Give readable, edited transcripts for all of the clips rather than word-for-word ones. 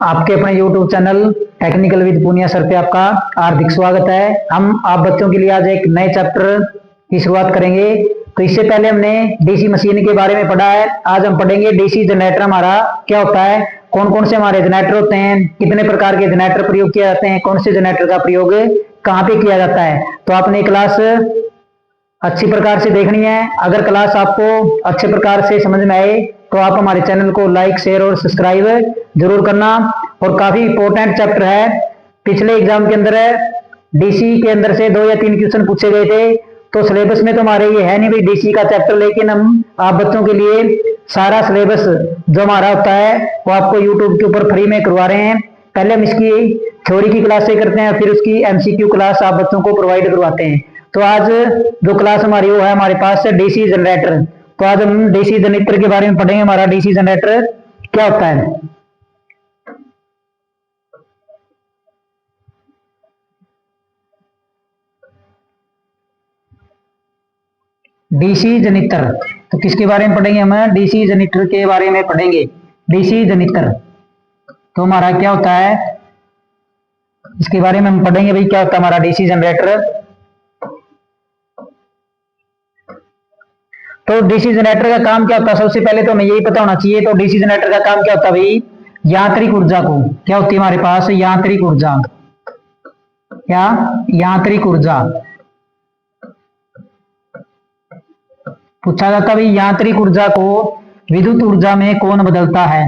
आपके अपने YouTube channel technical with Poonia sir पे आपका हार्दिक स्वागत है। हम आप बच्चों के लिए आज एक नए चैप्टर की शुरुआत करेंगे। तो इससे पहले हमने डीसी मशीन के बारे में पढ़ा है। आज हम पढ़ेंगे डीसी जनरेटर हमारा क्या होता है, कौन कौन से हमारे जनरेटर होते हैं, कितने प्रकार के जनरेटर प्रयोग किए जाते हैं, कौन से जनरेटर का प्रयोग कहाँ पे किया जाता है। तो आपने क्लास अच्छी प्रकार से देखनी है। अगर क्लास आपको अच्छे प्रकार से समझ में आए तो आप हमारे चैनल को लाइक, शेयर और सब्सक्राइब जरूर करना। और काफी इंपॉर्टेंट चैप्टर है। पिछले एग्जाम के अंदर डीसी के अंदर से 2 या 3 क्वेश्चन पूछे गए थे। तो सिलेबस में तो हमारे ये है नहीं भाई डीसी का चैप्टर, लेकिन हम आप बच्चों के लिए सारा सिलेबस जो हमारा होता है वो आपको यूट्यूब के ऊपर फ्री में करवा रहे हैं। पहले हम इसकी थ्योरी की क्लास से करते हैं, फिर उसकी एमसीक्यू क्लास आप बच्चों को प्रोवाइड करवाते हैं। तो आज जो क्लास हमारी वो है हमारे पास डीसी जनरेटर। तो आज हम डीसी जनरेटर के बारे में पढ़ेंगे। हमारा डीसी जनरेटर क्या होता है। डीसी जनरेटर तो किसके बारे में पढ़ेंगे हम, डीसी जनरेटर के बारे में पढ़ेंगे। डीसी जनरेटर तो हमारा क्या होता है, इसके बारे में हम पढ़ेंगे भाई क्या होता है हमारा डीसी जनरेटर। तो डीसी जनरेटर का काम क्या होता है, सबसे पहले तो हमें यही पता होना चाहिए। तो डीसी जनरेटर का काम क्या होता है भाई, यांत्रिक ऊर्जा को, क्या होती है हमारे पास यांत्रिक ऊर्जा, क्या यांत्रिक ऊर्जा पूछा जाता है भाई। यांत्रिक ऊर्जा को विद्युत ऊर्जा में कौन बदलता है,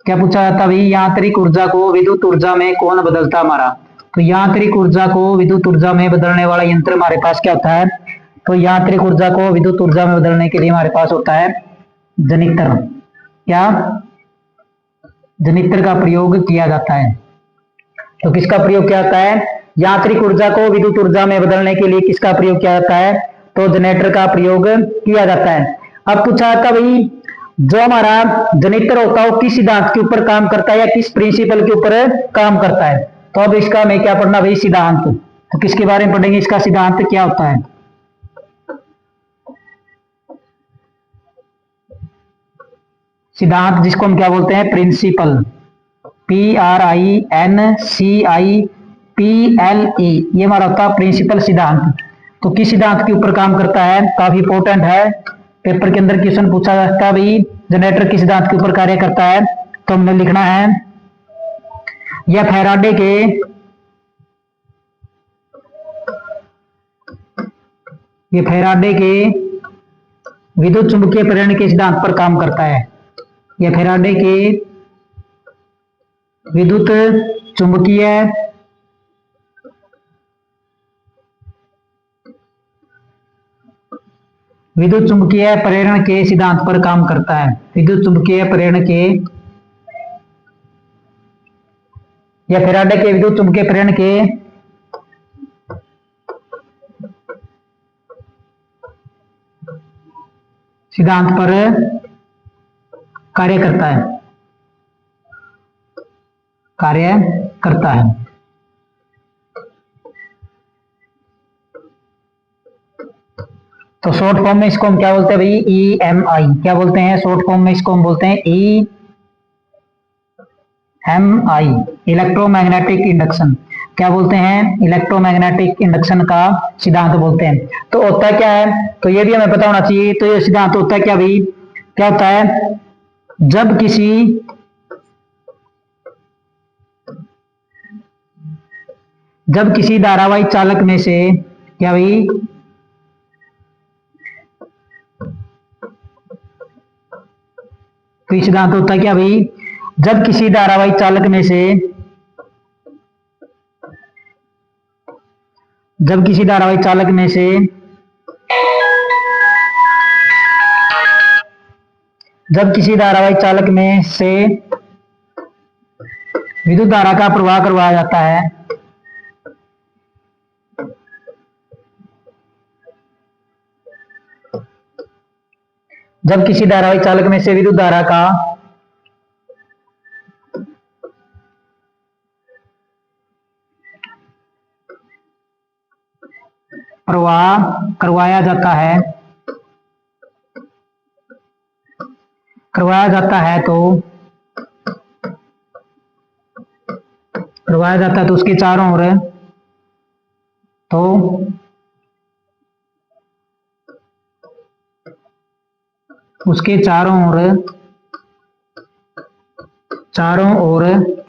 क्या पूछा जाता है भाई, यांत्रिक ऊर्जा को विद्युत ऊर्जा में कौन बदलता हमारा। तो यांत्रिक ऊर्जा को विद्युत ऊर्जा में बदलने वाला यंत्र हमारे पास क्या होता है। तो यांत्रिक ऊर्जा को विद्युत ऊर्जा में बदलने के लिए हमारे पास होता है जनरेटर। क्या जनरेटर का प्रयोग किया जाता है। तो किसका प्रयोग किया जाता है, यांत्रिक ऊर्जा को विद्युत ऊर्जा में बदलने के लिए किसका प्रयोग किया जाता है, तो जनरेटर का प्रयोग किया जाता है। अब पूछा जाता भाई जो हमारा जनरेटर होता है वो किस सिद्धांत के ऊपर काम करता है या किस प्रिंसिपल के ऊपर काम करता है। तो अब इसका हमें क्या पढ़ना भाई, सिद्धांत। तो किसके बारे में पढ़ेंगे, इसका सिद्धांत क्या होता है। सिद्धांत जिसको हम क्या बोलते हैं, प्रिंसिपल, PRINCIPLE, ये हमारा होता है प्रिंसिपल सिद्धांत। तो किस सिद्धांत के ऊपर काम करता है, काफी इंपॉर्टेंट है। पेपर के अंदर क्वेश्चन पूछा जाता है भाई जनरेटर किस सिद्धांत के ऊपर कार्य करता है। तो हमने लिखना है यह फैराडे के विद्युत चुंबकीय प्रेरण के सिद्धांत पर काम करता है। यह फैराडे के विद्युत चुंबकीय प्रेरण के सिद्धांत पर काम करता है। विद्युत चुंबकीय प्रेरण के या फैराडे के विद्युत चुंबकीय प्रेरण के सिद्धांत पर कार्य करता है। तो शॉर्ट फॉर्म में इसको हम क्या बोलते हैं भाई, EMI, क्या बोलते हैं शॉर्ट फॉर्म में इसको हम बोलते हैं EMI, इलेक्ट्रोमैग्नेटिक इंडक्शन। क्या बोलते हैं, इलेक्ट्रोमैग्नेटिक इंडक्शन का सिद्धांत बोलते हैं। तो होता क्या है, तो ये भी हमें पता होना चाहिए। तो ये सिद्धांत होता है क्या भाई, क्या होता है, जब किसी धारावाही चालक में से क्या भाई, तो सिद्धांत होता है क्या भाई, जब किसी धारावाही चालक में से विद्युत धारा का प्रवाह करवाया जाता है, जब किसी धारावाही चालक में से विद्युत धारा का प्रवाह करवाया जाता है तो करवाया जाता है तो उसके चारों ओर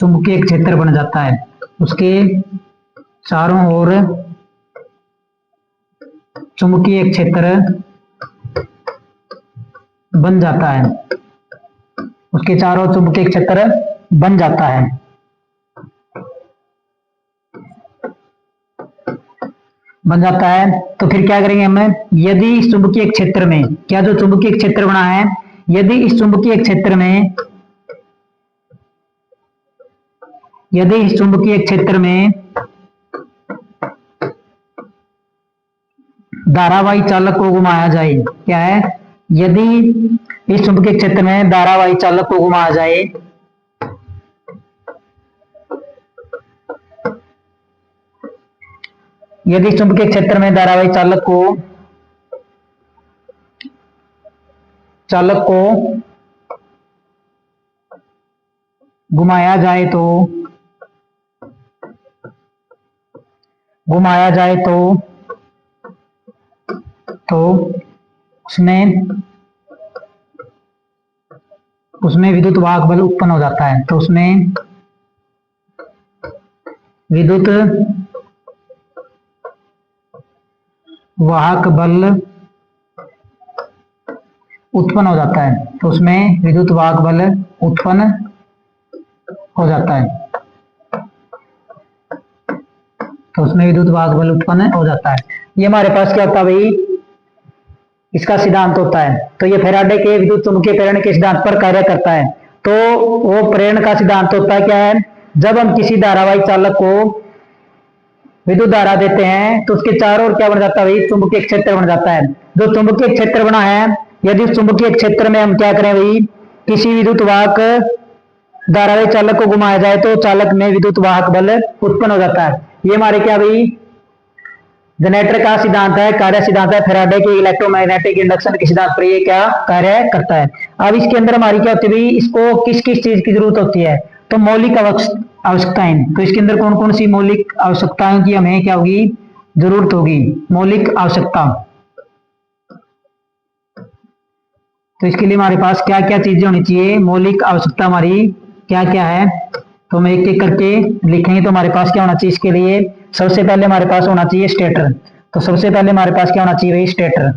चुंबकीय क्षेत्र बन जाता है। उसके चारों ओर चुंबकीय क्षेत्र बन जाता है। उसके चारों चुंबकीय क्षेत्र बन जाता है। तो फिर क्या करेंगे हम, यदि इस चुंबकीय क्षेत्र में, क्या जो चुंबकीय क्षेत्र बना है, यदि इस चुंबकीय क्षेत्र में धारावाही चालक को घुमाया जाए, क्या है, यदि इस चुंबकीय क्षेत्र में धारावाही चालक को घुमाया जाए, यदि इस चुंबकीय क्षेत्र में धारावाही चालक को घुमाया जाए तो उसमें विद्युत वाहक बल उत्पन्न हो जाता है। तो उसमें विद्युत वाहक बल उत्पन्न हो जाता है। तो उसमें विद्युत वाहक बल उत्पन्न हो जाता है। ये हमारे पास क्या होता है भाई, इसका सिद्धांत होता है। तो ये फैराडे के विद्युत चुंबकीय प्रेरण के सिद्धांत पर कार्य करता है। तो वो प्रेरण का सिद्धांत होता है क्या है, जब हम किसी धारावाही चालक को विद्युत धारा देते हैं तो उसके चारों ओर क्या बन जाता है भाई, चुंबकीय क्षेत्र बन जाता है। जो चुंबकीय क्षेत्र बना है, यदि उस चुंबकीय क्षेत्र में हम क्या करें भाई, किसी विद्युत वाहक धारावाही चालक को घुमाया जाए तो चालक में विद्युत वाहक बल उत्पन्न हो जाता है। ये हमारे क्या भाई जनरेटर का सिद्धांत है, कार्य सिद्धांत है। फैराडे के इलेक्ट्रोमैग्नेटिक इंडक्शन के सिद्धांत पर ये क्या कार्य करता है। अब इसके अंदर हमारी क्या होती है भाई, इसको किस किस चीज की जरूरत होती है, तो मौलिक आवश्यकताएं। तो इसके अंदर कौन कौन सी मौलिक आवश्यकताओं की हमें क्या होगी, जरूरत होगी, मौलिक आवश्यकता। तो इसके लिए हमारे पास क्या क्या चीजें होनी चाहिए, मौलिक आवश्यकता हमारी क्या क्या है, तो हम एक एक करके लिखेंगे। तो हमारे पास क्या होना चाहिए इसके लिए, सबसे पहले हमारे पास होना चाहिए स्टेटर। तो सबसे पहले हमारे पास क्या होना चाहिए भाई, स्टेटर।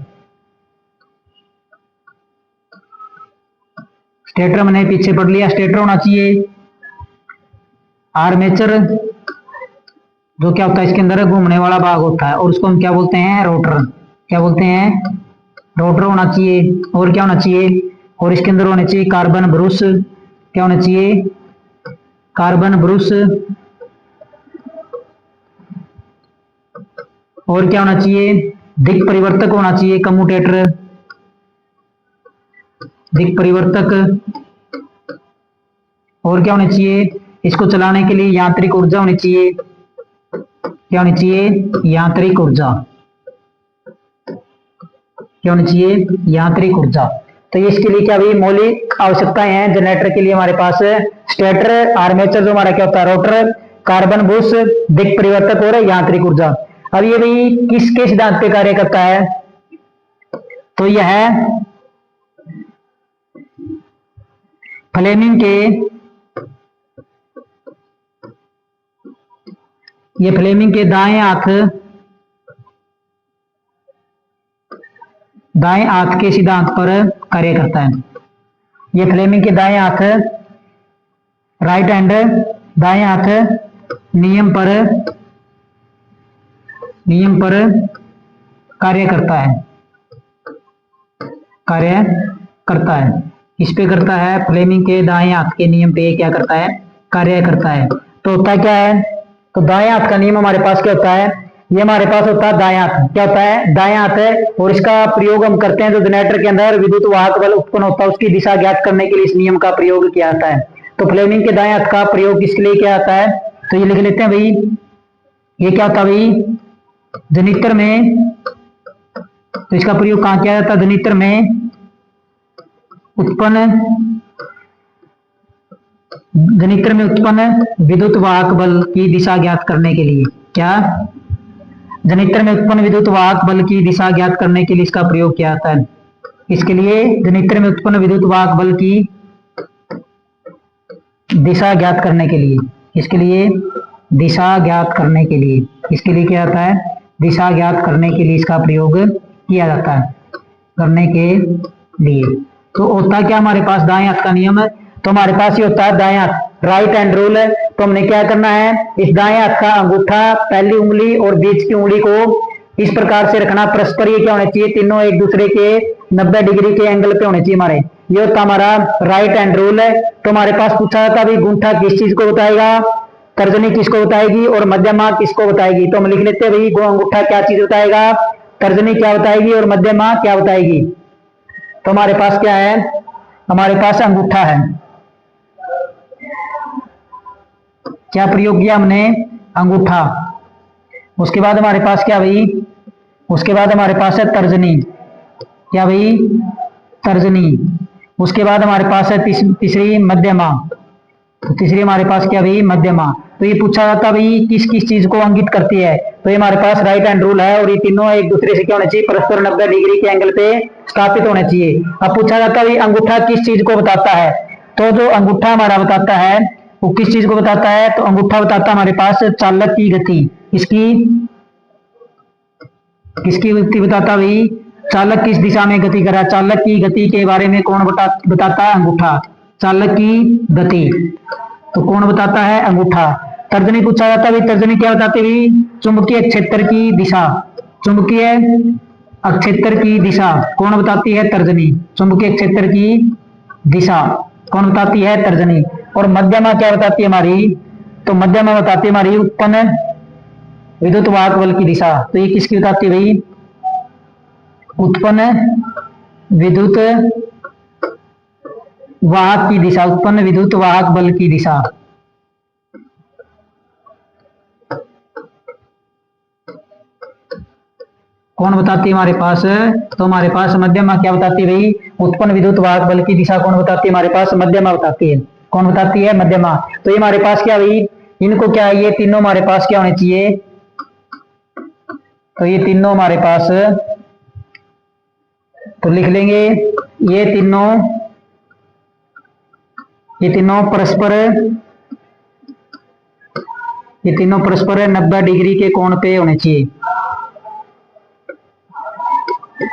स्टेटर मैंने पीछे पढ़ लिया, स्टेटर होना चाहिए। आर्मेचर जो क्या होता है, इसके अंदर घूमने वाला भाग होता है और उसको हम क्या बोलते हैं, रोटर। क्या बोलते हैं, रोटर होना चाहिए। और क्या होना चाहिए, और इसके अंदर होने चाहिए कार्बन ब्रुश। क्या होना चाहिए, कार्बन ब्रुश। और क्या होना चाहिए, दिक् परिवर्तक होना चाहिए, कम्यूटेटर, दिक् परिवर्तक। और क्या होना चाहिए, इसको चलाने के लिए यांत्रिक ऊर्जा होनी चाहिए। क्या होनी चाहिए, यांत्रिक ऊर्जा। क्या होनी चाहिए, यांत्रिक ऊर्जा। तो ये इसके लिए क्या भी मौलिक आवश्यकताएं हैं जनरेटर के लिए हमारे पास, स्टेटर, आर्मेचर जो हमारा क्या होता है रोटर, कार्बन बुश, दिक् परिवर्तक और यांत्रिक ऊर्जा। अब ये भी किसके सिद्धांत पे कार्य करता है, तो यह फ्लेमिंग के, ये फ्लेमिंग के दाएं हाथ के सिद्धांत पर कार्य करता है। ये फ्लेमिंग के दाएं हाथ, राइट हैंड, दाएं हाथ नियम पर कार्य करता है। इस पे करता है, फ्लेमिंग के दाएं हाथ के नियम पे क्या करता है, कार्य करता है। तो होता क्या है, तो दाएं हाथ का नियम हमारे पास क्या होता है, ये हमारे पास होता है दायां हाथ। क्या होता है, दायां हाथ है, और इसका प्रयोग हम करते हैं जो जनरेटर के अंदर विद्युत वाहक बल उत्पन्न होता है उसकी दिशा ज्ञात करने के लिए इस नियम का प्रयोग किया जाता है। तो फ्लेमिंग के दाएं हाथ का प्रयोग किसके लिए किया जाता है, तो ये लिख लेते हैं भाई, ये क्या होता है भाई, जनित्र में। तो इसका प्रयोग कहां किया जाता है, जनित्र में उत्पन्न जनित्र में उत्पन्न विद्युत वाहक बल की दिशा ज्ञात करने के लिए, क्या जनित्र में उत्पन्न विद्युत वाहक बल की दिशा ज्ञात करने के लिए इसका प्रयोग किया जाता है? इसके लिए जनित्र में उत्पन्न विद्युत वाहक बल की दिशा ज्ञात करने के लिए, इसके लिए दिशा ज्ञात करने के लिए, इसके लिए क्या आता है? दिशा ज्ञात करने के लिए इसका प्रयोग किया जाता है, करने के लिए। तो होता क्या हमारे पास दाएं हाथ का नियम है, तो हमारे पास ये होता है दाएं हाथ, राइट हैंड रूल है। तो हमने क्या करना है, इस दाएं हाथ का अंगूठा, पहली उंगली और बीच की उंगली को इस प्रकार से रखना, परस्पर ये क्या होने चाहिए, तीनों एक दूसरे के 90 डिग्री के एंगल पे होने चाहिए हमारे। ये होता हमारा राइट हैंड रूल है। तो हमारे पास पूछा था भाई गुंठा किस चीज को बताएगा, तर्जनी किसको बताएगी और मध्यमा किसको बताएगी। तो हम लिख लेते हैं भाई अंगूठा क्या चीज बताएगा, तर्जनी क्या बताएगी और मध्यमा क्या बताएगी। तो हमारे पास क्या है, हमारे पास अंगूठा है। क्या प्रयोग किया हमने, अंगूठा। उसके बाद हमारे पास क्या भाई, उसके बाद हमारे पास है तर्जनी, क्या भाई, तर्जनी। उसके बाद हमारे पास है तीसरी मध्यमा, तो तीसरी हमारे पास क्या भाई, मध्यमा। तो ये पूछा जाता भाई किस किस चीज को अंकित करती है, तो ये हमारे पास राइट हैंड रूल है और ये तीनों एक दूसरे से क्या होने चाहिए, परस्पर 90 डिग्री के एंगल पे स्थापित होने चाहिए। अब पूछा जाता है अंगूठा किस चीज को बताता है, तो जो अंगूठा हमारा बताता है वो किस चीज को बताता है, तो अंगूठा बताता है हमारे पास चालक की गति, किसकी, किसकी गति बताता भाई, चालक किस दिशा में गति कर रहा है। चालक की गति के बारे में कौन बताता है, अंगूठा, चालक की गति तो कौन बताता है, अंगूठा। तर्जनी पूछा जाता है, तर्जनी क्या बताती है, चुंबकीय क्षेत्र की दिशा, चुंबकीय क्षेत्र की दिशा कौन बताती है, तर्जनी। चुंबकीय क्षेत्र की दिशा कौन बताती है, तर्जनी। और मध्यमा क्या बताती है हमारी, तो मध्यमा बताती है हमारी उत्पन्न विद्युत वाहक बल की दिशा। तो ये किसकी बताती है भाई, उत्पन्न विद्युत वाहक की दिशा, उत्पन्न विद्युत वाहक बल की दिशा। कौन बताती है हमारे पास, तो हमारे पास मध्यमा क्या बताती है भाई, उत्पन्न विद्युत वाहक बल की दिशा कौन बताती है, हमारे पास मध्यमा बताती है। कौन बताती है, मध्यमा। तो ये हमारे पास क्या भाई, इनको क्या है, ये तीनों हमारे पास क्या होने चाहिए, तो ये तीनों हमारे पास, तो लिख लेंगे ये तीनों परस्पर, ये तीनों परस्पर 90 डिग्री के कोण पे होने चाहिए,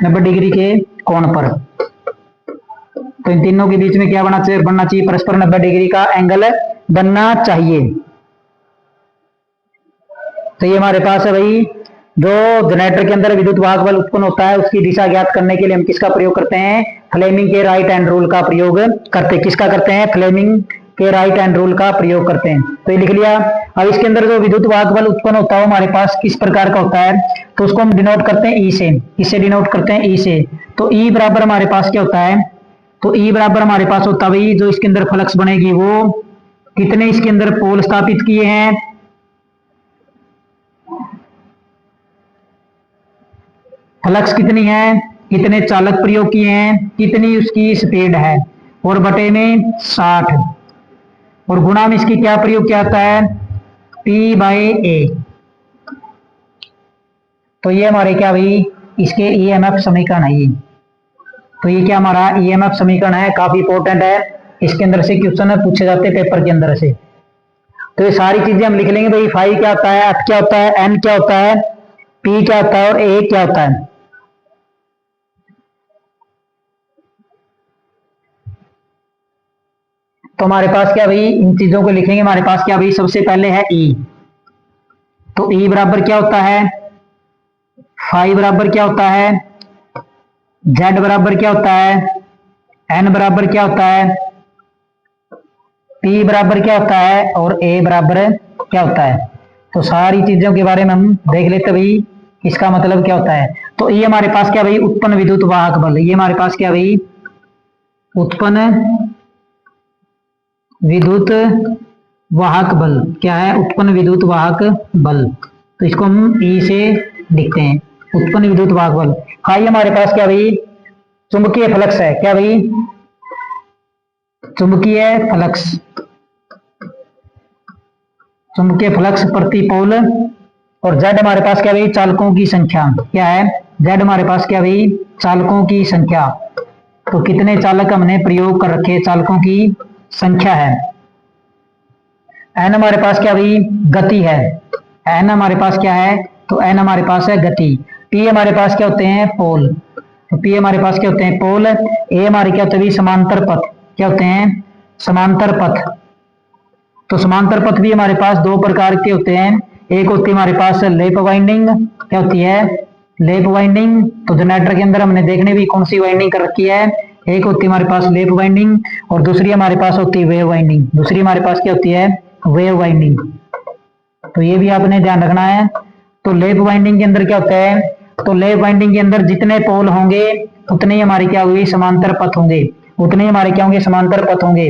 90 डिग्री के कोण पर। तो इन तीनों के बीच में क्या बनना चाहिए, परस्पर 90 डिग्री का एंगल बनना चाहिए। तो ये हमारे पास है भाई, जो जनरेटर के अंदर विद्युत वाहक बल उत्पन्न होता है उसकी दिशा ज्ञात करने के लिए हम किसका प्रयोग करते हैं, फ्लेमिंग के राइट हैंड रूल का प्रयोग करते हैं। किसका करते हैं, फ्लेमिंग के राइट हैंड रूल का प्रयोग करते हैं। तो ये लिख लिया। अब इसके अंदर जो विद्युत वाहक बल उत्पन्न होता है हमारे पास किस प्रकार का होता है, तो उसको हम डिनोट करते हैं ई से। किससे डिनोट करते हैं, ई से। तो ई बराबर हमारे पास क्या होता है, तो ई बराबर हमारे पास होता है भाई, जो इसके अंदर फ्लक्स बनेगी वो कितने इसके अंदर पोल स्थापित किए हैं, फ्लक्स कितनी है, कितने चालक प्रयोग किए हैं, कितनी उसकी स्पीड है, और बटे में 60, और गुणा में इसकी क्या प्रयोग किया जाता है, P/A। तो ये हमारे क्या भाई, इसके ईएमएफ समीकरण है ये। तो ये क्या हमारा ईएमएफ समीकरण है, काफी इंपॉर्टेंट है, इसके अंदर से क्वेश्चन पूछे जाते हैं पेपर के अंदर से। तो ये सारी चीजें हम लिख लेंगे भाई, फाई क्या होता है, एफ क्या होता है, एन क्या होता है, पी क्या होता है और ए क्या होता है। तो हमारे पास क्या भाई, इन चीजों को लिखेंगे, हमारे पास क्या भाई, सबसे पहले है ई। तो ई बराबर क्या होता है, फाई बराबर क्या होता है, जेड बराबर क्या होता है, एन बराबर क्या होता है, पी बराबर क्या होता है और ए बराबर क्या होता है। तो सारी चीजों के बारे में हम देख लेते भाई, इसका मतलब क्या होता है। तो ये हमारे पास क्या भाई, उत्पन्न विद्युत वाहक बल, ये हमारे पास क्या भाई, उत्पन्न विद्युत वाहक बल क्या है, उत्पन्न विद्युत वाहक बल। तो इसको हम ई से लिखते हैं, उत्पन्न विद्युत वाहक बल। हाई हमारे पास क्या भाई, चुंबकीय फ्लक्स है, क्या भाई, चुंबकीय फ्लक्स, चुंबकीय फ्लक्स प्रति पोल, और Z हमारे पास क्या भाई, चालकों की संख्या क्या है, Z हमारे पास क्या भाई, चालकों की संख्या। तो कितने चालक हमने प्रयोग कर रखे, चालकों की संख्या है। N हमारे पास क्या भाई, गति है, N हमारे पास क्या है, तो N हमारे पास है गति। P हमारे पास क्या होते हैं, पोल, तो P हमारे पास क्या होते हैं, पोल। A हमारे क्या होते हैं, समांतर पथ, क्या होते हैं, समांतर पथ। तो समांतर पथ भी हमारे पास दो प्रकार के होते हैं, एक होती है हमारे पास लेप वाइंडिंग, क्या होती है, लेप वाइंडिंग। तो जनरेटर के अंदर हमने देखने भी कौन सी वाइंडिंग कर रखी है, एक होती है हमारे पास लेप वाइंडिंग, और दूसरी हमारे पास होती है वेव वाइंडिंग। दूसरी हमारे पास क्या होती है, वेव वाइंडिंग। तो ये भी आपने ध्यान रखना है। तो लेप वाइंडिंग के अंदर क्या होता है, तो लेप वाइंडिंग के अंदर जितने पोल होंगे उतने ही हमारे क्या होंगे, समांतर पथ होंगे, उतने ही हमारे क्या होंगे, समांतर पथ होंगे।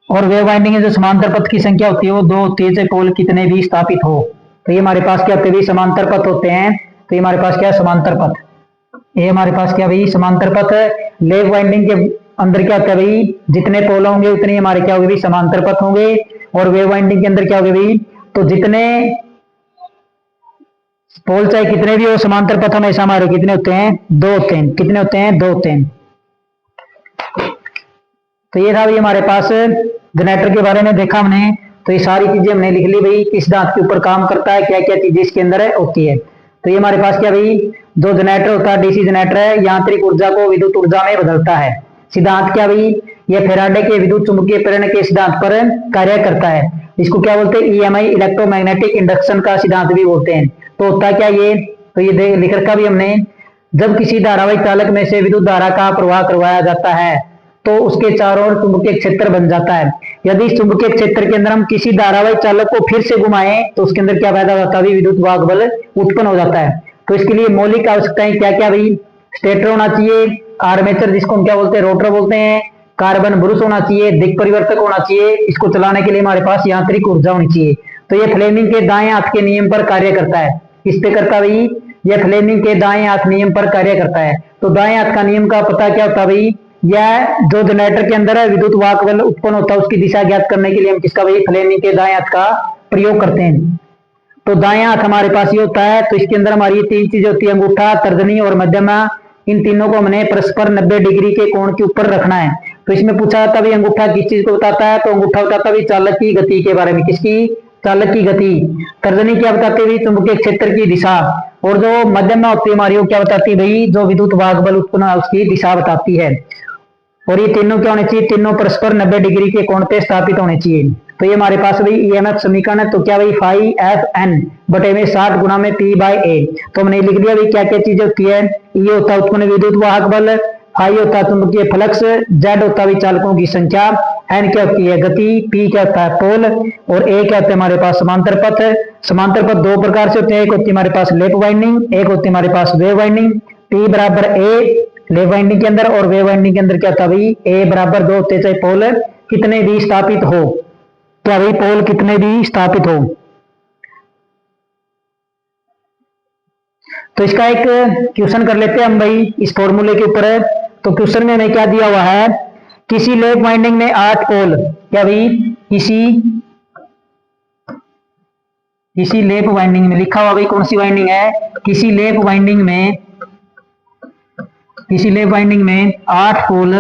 और वेव वाइंडिंग में जो समांतर पथ की संख्या होती है वो दो होती है, चाहे पोल कितने भी स्थापित हो। तो ये हमारे पास क्या होते हैं, समांतर पथ होते हैं। तो ये हमारे पास क्या है, समांतर पथ। ये हमारे पास क्या भाई, समांतर पथ। लेप वाइंडिंग के अंदर क्या होता है भाई, जितने पोल होंगे उतने हमारे क्या होंगे, समांतर पथ होंगे। और वेव वाइंडिंग के अंदर क्या होंगे भाई, तो जितने पोल चाहे कितने भी हो, समांतर पथ हमेशा हमारे कितने होते हैं, दो होते हैं। कितने होते हैं, दो होते हैं। तो ये था भाई हमारे पास जनरेटर के बारे में देखा हमने। तो ये सारी चीजें हमने लिख ली भाई, किस दांत के ऊपर काम करता है, क्या क्या चीजें इसके अंदर होती है। तो ये हमारे पास क्या भाई, जो जनरेटर होता है, डीसी जनरेटर है, यांत्रिक ऊर्जा को विद्युत ऊर्जा में बदलता है। सिद्धांत क्या भाई, ये फैराडे के विद्युत चुंबकीय प्रेरण के सिद्धांत पर कार्य करता है। इसको क्या बोलते हैं, ईएमआई, इलेक्ट्रोमैग्नेटिक इंडक्शन का सिद्धांत भी बोलते हैं। तो होता क्या ये, तो ये लिख रखा भी हमने, जब किसी धारावाहिक चालक में से विद्युत धारा का प्रवाह करवाया जाता है तो उसके चारों ओर चुंबकीय क्षेत्र बन जाता है। यदि इस चुंबकीय क्षेत्र के अंदर हम किसी धारावाहिक चालक को फिर से घुमाएं तो उसके अंदर क्या पैदा होता है, विद्युत वाहक बल उत्पन्न हो जाता है। तो इसके लिए मौलिक आवश्यकताएं क्या क्या भाई, स्टेटर होना चाहिए, आर्मेचर जिसको हम क्या बोलते हैं, रोटर बोलते हैं, कार्बन ब्रुश होना चाहिए, दिक् परिवर्तक होना चाहिए। इसको चलाने के लिए हमारे पास यांत्रिक ऊर्जा होनी चाहिए। तो ये फ्लेमिंग के दाएं हाथ के नियम पर कार्य करता है। किस पे करता है भाई, यह फ्लेमिंग के दाएं हाथ नियम पर कार्य करता है। तो दाएं हाथ का नियम का पता क्या होता है भाई, यह जो जनरेटर के अंदर है विद्युत वाहक बल उत्पन्न होता है उसकी दिशा ज्ञात करने के लिए हम किसका भाई, फ्लेमिंग के दाएं हाथ का प्रयोग करते हैं। तो दाएं हाथ हमारे पास ये होता है। तो इसके अंदर हमारी तीन चीजें होती है, अंगूठा, तर्जनी और मध्यमा। इन तीनों को हमने परस्पर 90 डिग्री के कोण के ऊपर रखना है। तो इसमें पूछा जाता है अंगूठा किस चीज को बताता है, तो अंगूठा बताता है चालक की गति के बारे में। किसकी, चालक की गति। तर्जनी क्या बताती है, चुंबकीय क्षेत्र की दिशा। और जो मध्यमा होती है हमारी, वो क्या बताती है भाई, जो विद्युत वाहक बल उत्पन्न है उसकी दिशा बताती है। और ये तीनों क्या होने चाहिए, तीनों परस्पर 90 डिग्री के कोण पे स्थापित होने चाहिए। तो ये हमारे पास भाई ईएमएफ समीकरण है। तो क्या भाई, फाई एफ एन बटे में 60 गुना में पी बाई ए। तो हमने लिख दिया भाई क्या क्या चीजें होती है। ये होता है उत्पन्न विद्युत वाहक बल, आई होता है चुंबकीय फ्लक्स, जेड होता है चालकों की संख्या, एन क्या होती है गति, पी क्या होता है पोल, और ए क्या होता है हमारे पास समांतर पथ। समांतर पथ दो प्रकार से होते हैं, एक होती है हमारे पास लेप वाइंडिंग, एक होती है हमारे पास वेव वाइंडिंग। पी बराबर ए लेप वाइंडिंग के अंदर, और वेव वाइंडिंग के अंदर क्या होता है भाई, ए बराबर दो होते, चाहे पोल कितने भी स्थापित हो। क्या भाई, पोल कितने भी स्थापित हो। तो इसका एक क्वेश्चन कर लेते हैं हम भाई इस फॉर्मूले के ऊपर। तो क्वेश्चन में हमें क्या दिया हुआ है, किसी लेप वाइंडिंग में 8 पोल, क्या भाई, किसी लेप वाइंडिंग में लिखा हुआ भाई कौन सी वाइंडिंग है, किसी लेप वाइंडिंग में 8 पोल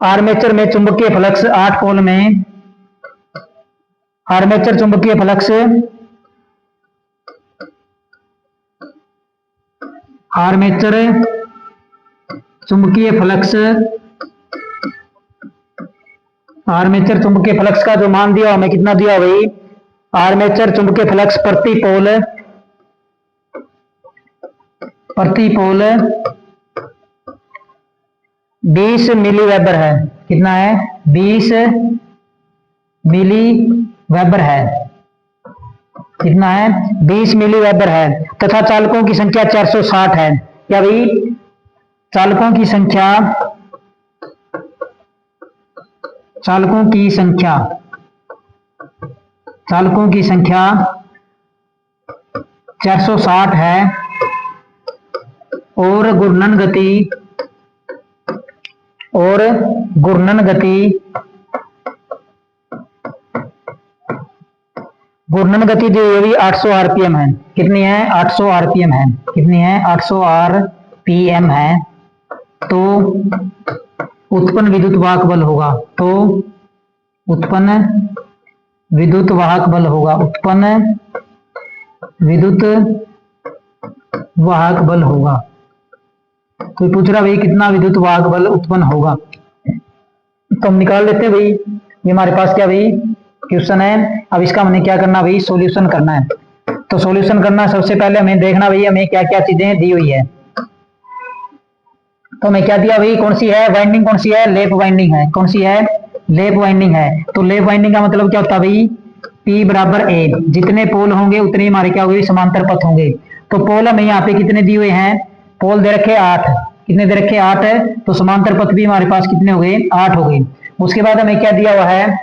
आर्मेचर में चुंबकीय फ्लक्स, 8 पोल में आर्मेचर चुंबकीय फ्लक्स, आर्मेचर चुंबकीय फ्लक्स, आर्मेचर चुंबकीय फ्लक्स का जो मान दिया हमें कितना दिया भाई, आर्मेचर चुंबकीय फ्लक्स प्रति पोल 20 मिली वेबर है। कितना है, 20 मिली वेबर है। कितना है, 20 मिली वेबर है। तथा चालकों की संख्या 460 है। क्या भाई, चालकों की संख्या 460 है। और और घूर्णन गति दी हुई 800 आरपीएम है। कितनी है? 800 आरपीएम है। कितनी है? 800 आरपीएम है। तो उत्पन्न विद्युत वाहक बल होगा, तो उत्पन्न विद्युत वाहक बल होगा, उत्पन्न विद्युत वाहक बल होगा। कोई पूछ रहा भाई कितना विद्युत वाहक बल उत्पन्न होगा, तो हम निकाल लेते हैं भाई। ये हमारे पास क्या भाई क्वेश्चन है। अब इसका हमने क्या करना भाई? सॉल्यूशन करना है। तो सॉल्यूशन करना सबसे पहले हमें देखना भाई हमें क्या क्या चीजें दी हुई है। तो हमें क्या दिया भाई? कौन सी है वाइंडिंग? कौन सी है? लेप वाइंडिंग है। कौन सी है? लेप वाइंडिंग है। तो लेप वाइंडिंग का मतलब क्या होता है भाई? P बराबर ए, जितने पोल होंगे उतने हमारे क्या होंगे? समांतर पथ होंगे। तो पोल हमें यहाँ पे कितने दिए हुए हैं? पोल दे रखे 8। कितने दे रखे? 8 है। तो समांतर पथ भी हमारे पास कितने हो गए? 8 हो गए। उसके बाद हमें क्या दिया हुआ है?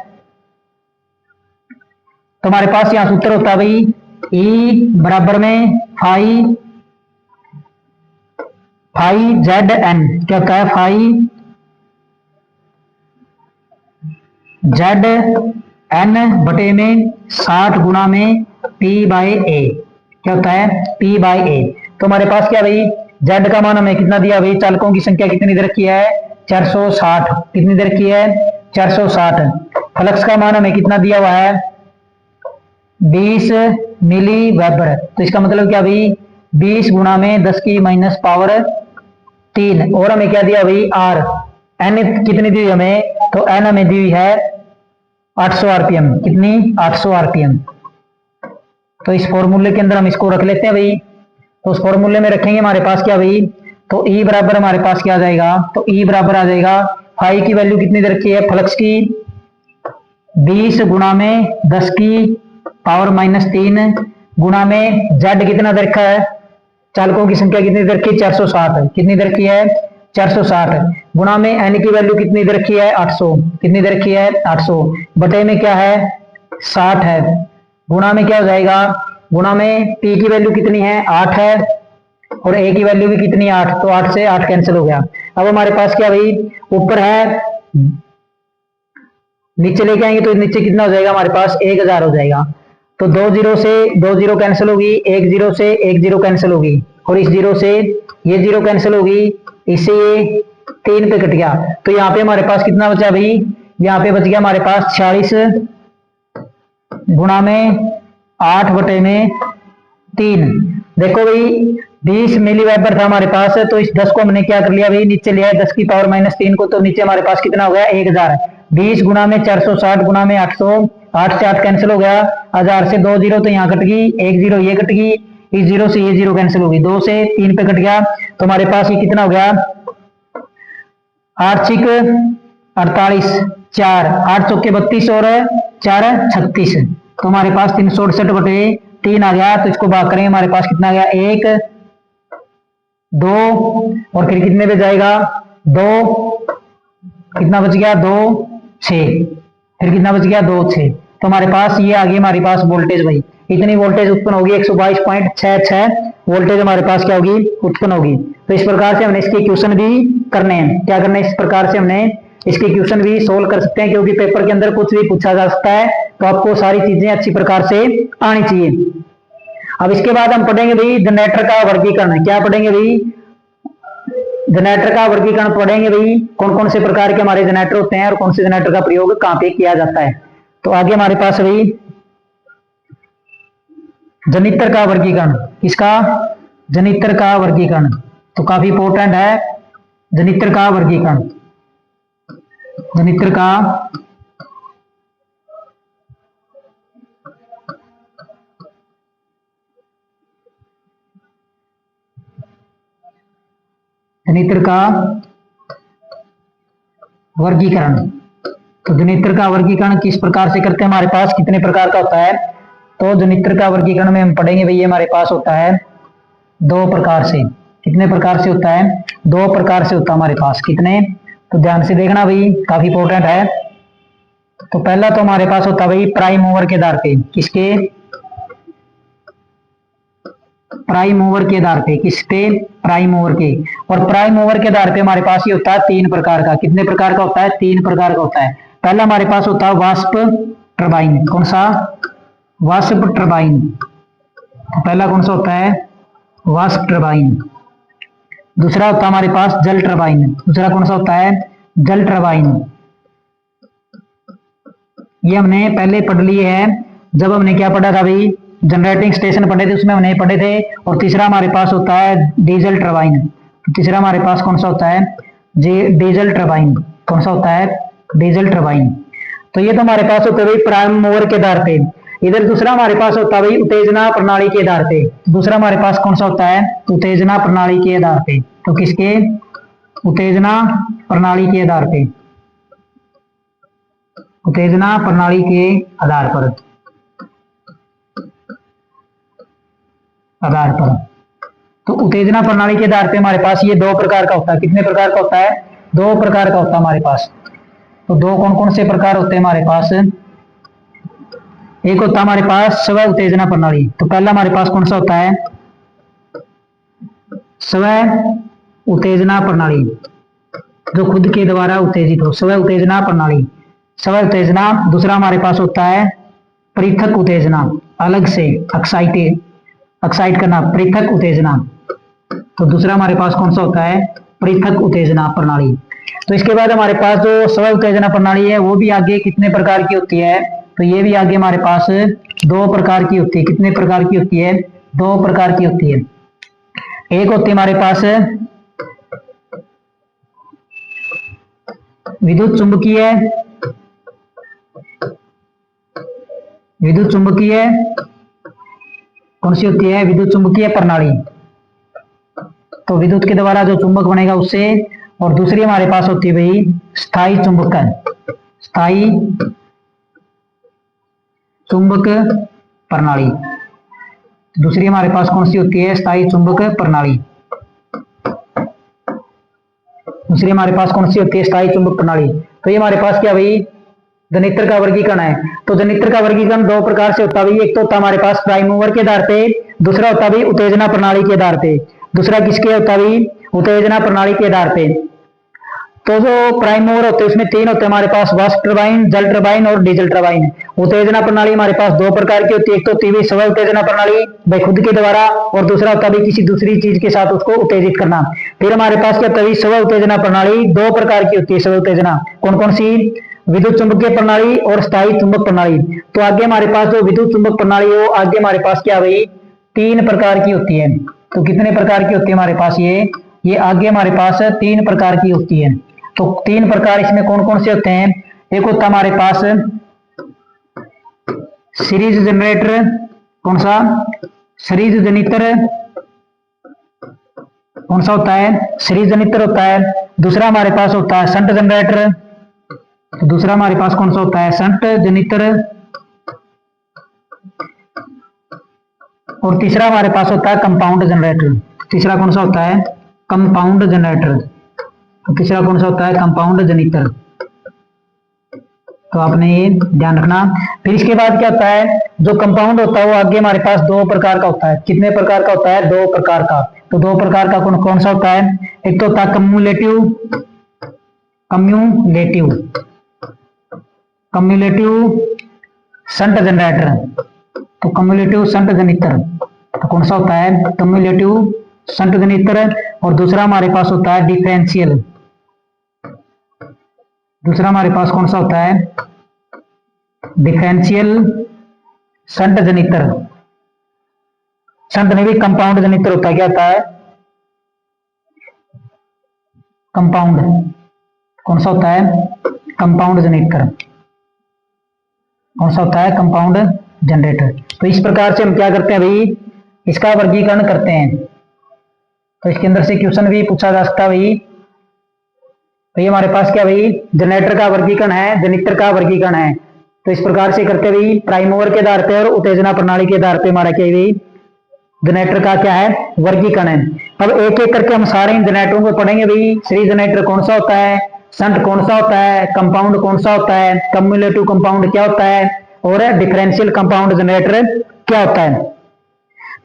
तो हमारे पास यहाँ सूत्र होता है भाई E बराबर में फाई जेड एन। क्या होता है? फाई जेड एन बटे में 60 गुना में P बाई ए। क्या होता है? P बाई ए। तो हमारे पास क्या भाई? जेड का मान हमें कितना दिया भाई? चालकों की संख्या कितनी दे रखी है? 460। कितनी दे रखी है? 460। फ्लक्स का मान हमें कितना दिया हुआ है? 20 मिली वेबर। तो इसका मतलब क्या भाई? 20 गुना में 10 की माइनस पावर 3। और हमें क्या दिया भाई? आर। एन कितनी दी हमें? तो एन हमें दी हुई है 800 आरपीएम। कितनी? 800 आरपीएम। तो इस फॉर्मूले के अंदर हम इसको रख लेते हैं भाई। तो उस फॉर्मूले में रखेंगे हमारे पास क्या भाई? तो E बराबर हमारे पास क्या आ जाएगा? तो E बराबर आ जाएगा फाई की वैल्यू कितनी दे रखी है? फ्लक्स की 20 गुना में 10 की पावर माइनस 3 गुना में जेड कितना दे रखा है? चालकों की संख्या कितनी दे रखी है? 460। कितनी दे रखी है? 460 गुना में एन की वैल्यू कितनी दे रखी है? 800। कितनी दे रखी है? 800 बटे में क्या है? 60 है। गुणा में क्या हो जाएगा? गुणा में पी की वैल्यू कितनी है? 8 है और ए की वैल्यू भी कितनी? 8। तो 8 से 8 कैंसिल हो गया। अब हमारे पास क्या भाई? ऊपर है, नीचे लेके आएंगे तो नीचे कितना हो जाएगा? हमारे पास 1000 हो जाएगा। तो 2 जीरो से 2 जीरो कैंसिल होगी, 1 जीरो से 1 जीरो कैंसिल होगी और इस जीरो से ये जीरो कैंसिल होगी, इससे ये 3 पे कट गया। तो यहाँ पे हमारे पास कितना बचा भाई? यहाँ पे बच गया हमारे पास 46 गुणा में 8 बटे में 3। देखो भाई 20 मिली वेबर था हमारे पास, तो इस 10 को हमने क्या कर लिया भाई? नीचे लिया है 10 की पावर माइनस 3 को। तो नीचे हमारे पास कितना हो गया? 1000। 20 गुना में 460 गुना में 800, 8 से 8 कैंसिल हो गया, 1000 से 2 जीरो तो यहाँ कट गई, 1 जीरो ये कट गई, इस जीरो से ये जीरो कैंसिल होगी, 2 से 3 पे कट गया। तो हमारे पास ये कितना हो गया? 8 छिक 48, 4 8 चौके 32 और 4 36। तो हमारे पास 368 बटे 3 आ गया। तो इसको भाग करेंगे, हमारे पास कितना आ गया? 1 2 और फिर कितने पे जाएगा? 2 कितना बच गया? 2 6 फिर कितना बच गया? 2 6। तो हमारे पास ये आ गई हमारे पास वोल्टेज भाई। इतनी वोल्टेज उत्पन्न होगी, 122.66 वोल्टेज हमारे पास क्या होगी? उत्पन्न होगी। तो इस प्रकार से हमने इसके क्वेश्चन भी करने हैं। क्या करना है? इस प्रकार से हमने इसके क्वेश्चन भी सोल्व कर सकते हैं, क्योंकि पेपर के अंदर कुछ भी पूछा जा सकता है, तो आपको सारी चीजें अच्छी प्रकार से आनी चाहिए। अब इसके बाद हम पढ़ेंगे भाई जनरेटर का वर्गीकरण। क्या पढ़ेंगे भाई? जनरेटर का वर्गीकरण पढ़ेंगे भाई। कौन कौन से प्रकार के हमारे जनरेटर होते हैं और कौन से जनरेटर का प्रयोग कहां पे किया जाता है। तो आगे हमारे पास भाई जनित्र का वर्गीकरण। किसका? जनित्र का वर्गीकरण। तो काफी इंपॉर्टेंट है जनित्र का वर्गीकरण। जनित्र का जनित्र का वर्गीकरण। तो जनित्र का वर्गीकरण किस प्रकार से करते हैं? हमारे पास कितने प्रकार का होता है? तो जनित्र का वर्गीकरण में हम पढ़ेंगे भाई, हमारे पास होता है 2 प्रकार से। कितने प्रकार से होता है? 2 प्रकार से होता है हमारे पास। कितने? तो ध्यान से देखना भाई, काफी इंपॉर्टेंट है। तो पहला तो हमारे पास होता है भाई प्राइम मूवर के आधार पे। किसके? प्राइम मूवर के आधार पे, किस पे? प्राइम मूवर के। और प्राइम मूवर के आधार पे हमारे पास ये होता है 3 प्रकार का। कितने प्रकार का होता है? 3 प्रकार का होता है। पहला हमारे पास होता है वाष्प टरबाइन। कौन सा? वाष्प टरबाइन। पहला कौन सा होता है? वाष्प टरबाइन। दूसरा होता है हमारे पास जल टरबाइन। दूसरा कौन सा होता है? जल टरबाइन। ये हमने पहले पढ़ लिए है जब हमने क्या पढ़ा था भाई? जनरेटिंग स्टेशन पढ़े थे, उसमें हमने पढ़े थे। और तीसरा हमारे पास होता है डीजल टरबाइन। तीसरा हमारे पास कौन सा होता है? Diesel turbine. कौन सा होता है? Diesel turbine. तो ये तो हमारे पास होता है भाई प्राइम मूवर के आधार पे। इधर दूसरा हमारे पास होता है भाई उत्तेजना प्रणाली के आधार पे। दूसरा हमारे पास कौन सा होता है? उत्तेजना प्रणाली के आधार पे। तो किसके? उत्तेजना प्रणाली के आधार पे। उत्तेजना प्रणाली के आधार पर। तो उत्तेजना प्रणाली के आधार पे हमारे पास ये 2 प्रकार का होता है। कितने प्रकार का होता है? 2 प्रकार का होता है हमारे पास। तो 2 कौन कौन से प्रकार होते हैं हमारे पास? एक होता है हमारे पास स्व उत्तेजना प्रणाली। तो पहला हमारे पास कौन सा होता है? स्व उत्तेजना प्रणाली, जो खुद के द्वारा उत्तेजित हो। स्व उत्तेजना प्रणाली, स्व उत्तेजना। दूसरा हमारे पास होता है पृथक उत्तेजना, अलग से एक्साइट करना, पृथक उत्तेजना। तो दूसरा हमारे पास कौन सा होता है? पृथक उत्तेजना प्रणाली। तो इसके बाद हमारे पास जो स्व उत्तेजना प्रणाली है वो भी आगे कितने प्रकार की होती है? तो ये भी आगे हमारे पास 2 प्रकार की होती है। कितने प्रकार की होती है? 2 प्रकार की होती है। एक होती है हमारे पास विद्युत चुंबकीय, कौन सी होती है? विद्युत चुंबकीय प्रणाली। तो विद्युत के द्वारा जो चुंबक बनेगा उससे। और दूसरी हमारे पास होती है भाई स्थायी चुंबक प्रणाली। दूसरी हमारे पास कौन सी होती है? स्थायी चुंबक प्रणाली। दूसरी हमारे पास कौन सी होती है? स्थायी चुंबक प्रणाली। तो ये हमारे पास क्या भाई? जनित्र का वर्गीकरण है। तो जनित्र का वर्गीकरण 2 प्रकार से होता है भाई। एक तो होता है हमारे पास प्राइम मूवर के आधार पे, दूसरा होता है भाई उत्तेजना प्रणाली के आधार पे। दूसरा किसके होता है भाई? उत्तेजना प्रणाली के आधार पे। तो जो प्राइम मूवर होते हैं उसमें 3 होते हैं हमारे पास, वाष्प टरबाइन, जल टरबाइन और डीजल टरबाइन। उत्तेजना प्रणाली हमारे पास 2 प्रकार की होती है। एक तो होती है स्व उत्तेजना प्रणाली भाई खुद के द्वारा, और दूसरा होता है किसी दूसरी चीज के साथ उसको उत्तेजित करना। फिर हमारे पास क्या होता है? स्व उत्तेजना प्रणाली 2 प्रकार की होती है। स्व उत्तेजना कौन कौन सी? विद्युत चुंबकीय प्रणाली और स्थायी चुंबक प्रणाली। तो आगे हमारे पास जो विद्युत चुंबक प्रणाली हो, आगे हमारे पास क्या भाई? 3 प्रकार की होती है। तो कितने प्रकार की होती है हमारे पास? ये आगे हमारे पास 3 प्रकार की होती है। तो 3 प्रकार इसमें कौन कौन से होते हैं? एक होता है हमारे पास सीरीज जनरेटर। कौन सा? सीरीज जनित्र। कौन सा होता है? सीरीज जनित्र होता है। दूसरा हमारे पास होता है शंट जनरेटर। तो दूसरा हमारे पास कौन सा होता है? शंट जनित्र। और तीसरा हमारे पास होता है कंपाउंड जनरेटर। तीसरा कौन सा होता है? Compound generator. तो तीसरा कौन सा होता है? कंपाउंड जनित्र। तो आपने ये ध्यान रखना। फिर इसके बाद क्या होता है? जो कंपाउंड होता है वो आगे हमारे पास 2 प्रकार का होता है। कितने प्रकार का होता है? 2 प्रकार का। तो 2 प्रकार का कौन कौन सा होता है? एक तो होता है कम्युलेटिव शंट जनरेटर। तो कम्युलेटिव शंट जनित्र। तो कौन सा होता है? कम्युलेटिव शंट जनित्र। और दूसरा हमारे पास होता है डिफरेंशियल। दूसरा हमारे पास कौन सा होता है? Differential shunt जनित्र। शंट में भी कंपाउंड जनित्र होता है। क्या होता है? कंपाउंड। कौन सा होता है? कंपाउंड जनित्र। कौन सा होता है? Compound generator. तो इस प्रकार से हम क्या करते हैं भाई? इसका वर्गीकरण करते हैं। तो इसके अंदर से क्वेश्चन भी पूछा जा सकता है भाई। तो ये हमारे पास क्या भाई? जनरेटर का वर्गीकरण है, जनित्र का वर्गीकरण है। तो इस प्रकार से करते भाई प्राइम मूवर के आधार पर और उत्तेजना प्रणाली के आधार पर हमारा क्या भाई? जनरेटर का क्या है? वर्गीकरण है। अब एक एक करके हम सारे इन जनरेटरों को पढ़ेंगे भाई। सीरीज जनरेटर कौन सा होता है? शंट कौन सा होता है? कंपाउंड कौन सा होता है? कम्युलेटिव कंपाउंड क्या होता है? और डिफरेंशियल कंपाउंड जनरेटर क्या होता है?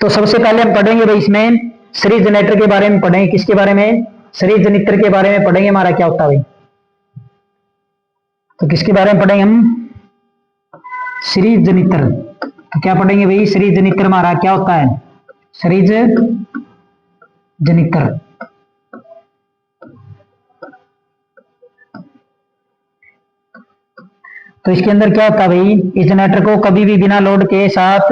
तो सबसे पहले हम पढ़ेंगे भाई इसमें सीरीज जनरेटर के बारे में पढ़ेंगे। किसके बारे में? सीरीज जनरेटर के बारे में पढ़ेंगे। हमारा क्या होता है भाई? तो किसके बारे में पढ़ेंगे हम? Series generator. तो क्या पढ़ेंगे भाई? सीरीज जनरेटर हमारा क्या होता है? Series generator. तो इसके अंदर क्या होता है भाई? इस जनरेटर को कभी भी बिना लोड के साथ,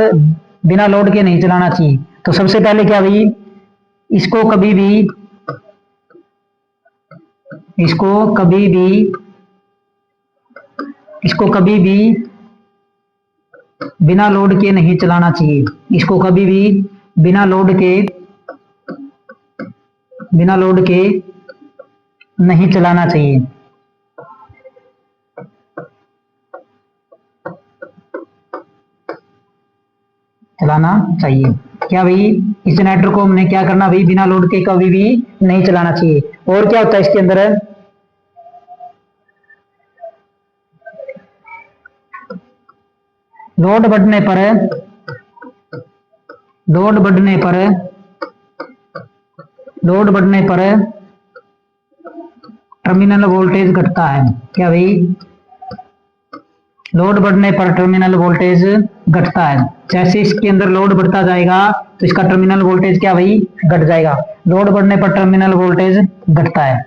बिना लोड के नहीं चलाना चाहिए। तो सबसे पहले क्या भाई, इसको कभी भी बिना लोड के नहीं चलाना चाहिए। इसको कभी भी बिना लोड के नहीं चलाना चाहिए। क्या भाई? इस जनरेटर को हमने क्या करना भाई? बिना लोड के कभी भी नहीं चलाना चाहिए। और क्या होता है इसके अंदर? लोड बढ़ने पर टर्मिनल वोल्टेज घटता है। क्या भाई? लोड बढ़ने पर टर्मिनल वोल्टेज घटता है। जैसे इसके अंदर लोड बढ़ता जाएगा तो इसका टर्मिनल वोल्टेज क्या भाई? घट जाएगा। लोड बढ़ने पर टर्मिनल वोल्टेज घटता है।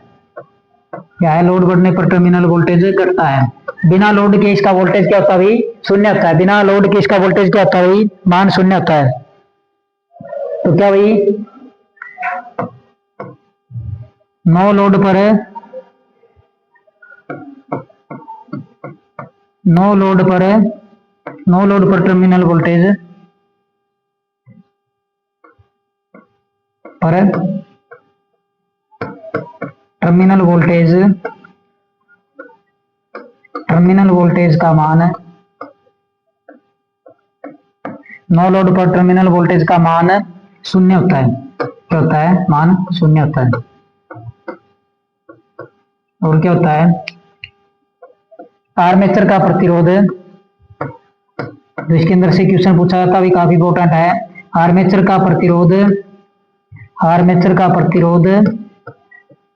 क्या है? लोड बढ़ने पर टर्मिनल वोल्टेज घटता है। बिना लोड के इसका वोल्टेज क्या होता है भाई? शून्य होता है। बिना लोड के इसका वोल्टेज क्या होता है भाई? मान शून्य होता है। तो क्या भाई? नो लोड पर टर्मिनल वोल्टेज का मान, नो लोड पर टर्मिनल वोल्टेज का मान शून्य होता है। क्या होता है? मान शून्य होता है। और क्या होता है? आर्मेचर का प्रतिरोध, जो इसके अंदर से क्वेश्चन पूछा जाता है, काफी इंपॉर्टेंट है। आर्मेचर का प्रतिरोध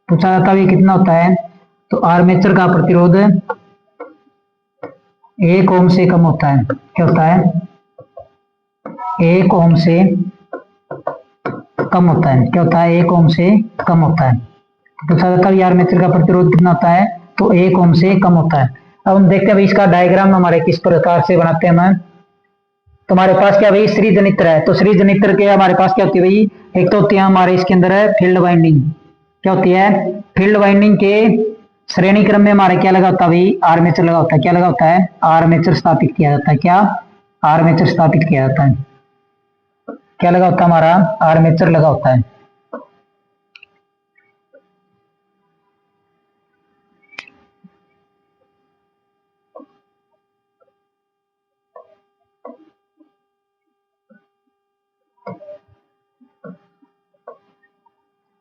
पूछा जाता है कितना होता है? तो आर्मेचर का प्रतिरोध 1 ओम से कम होता है। क्या होता है? 1 ओम से कम होता है। क्या होता है? 1 ओम से कम होता है। पूछा जाता है आर्मेचर का प्रतिरोध कितना होता है? तो 1 ओम से कम होता है। अब हम देखते हैं भाई इसका डायग्राम हमारे किस प्रकार से बनाते हैं हम। तो हमारे पास क्या भाई? सीरीज जनरेटर है। तो सीरीज जनरेटर के हमारे पास क्या होती है भाई? एक तो होती है हमारे इसके अंदर है फील्ड वाइंडिंग। क्या होती है? फील्ड वाइंडिंग के श्रेणी क्रम में हमारे क्या लगा होता है भाई? आर्मेचर लगा होता है। क्या लगा होता है? आर्मेचर स्थापित किया जाता है। क्या? आर्मेचर स्थापित किया जाता है। क्या लगा होता है? हमारा आर्मेचर लगा होता है।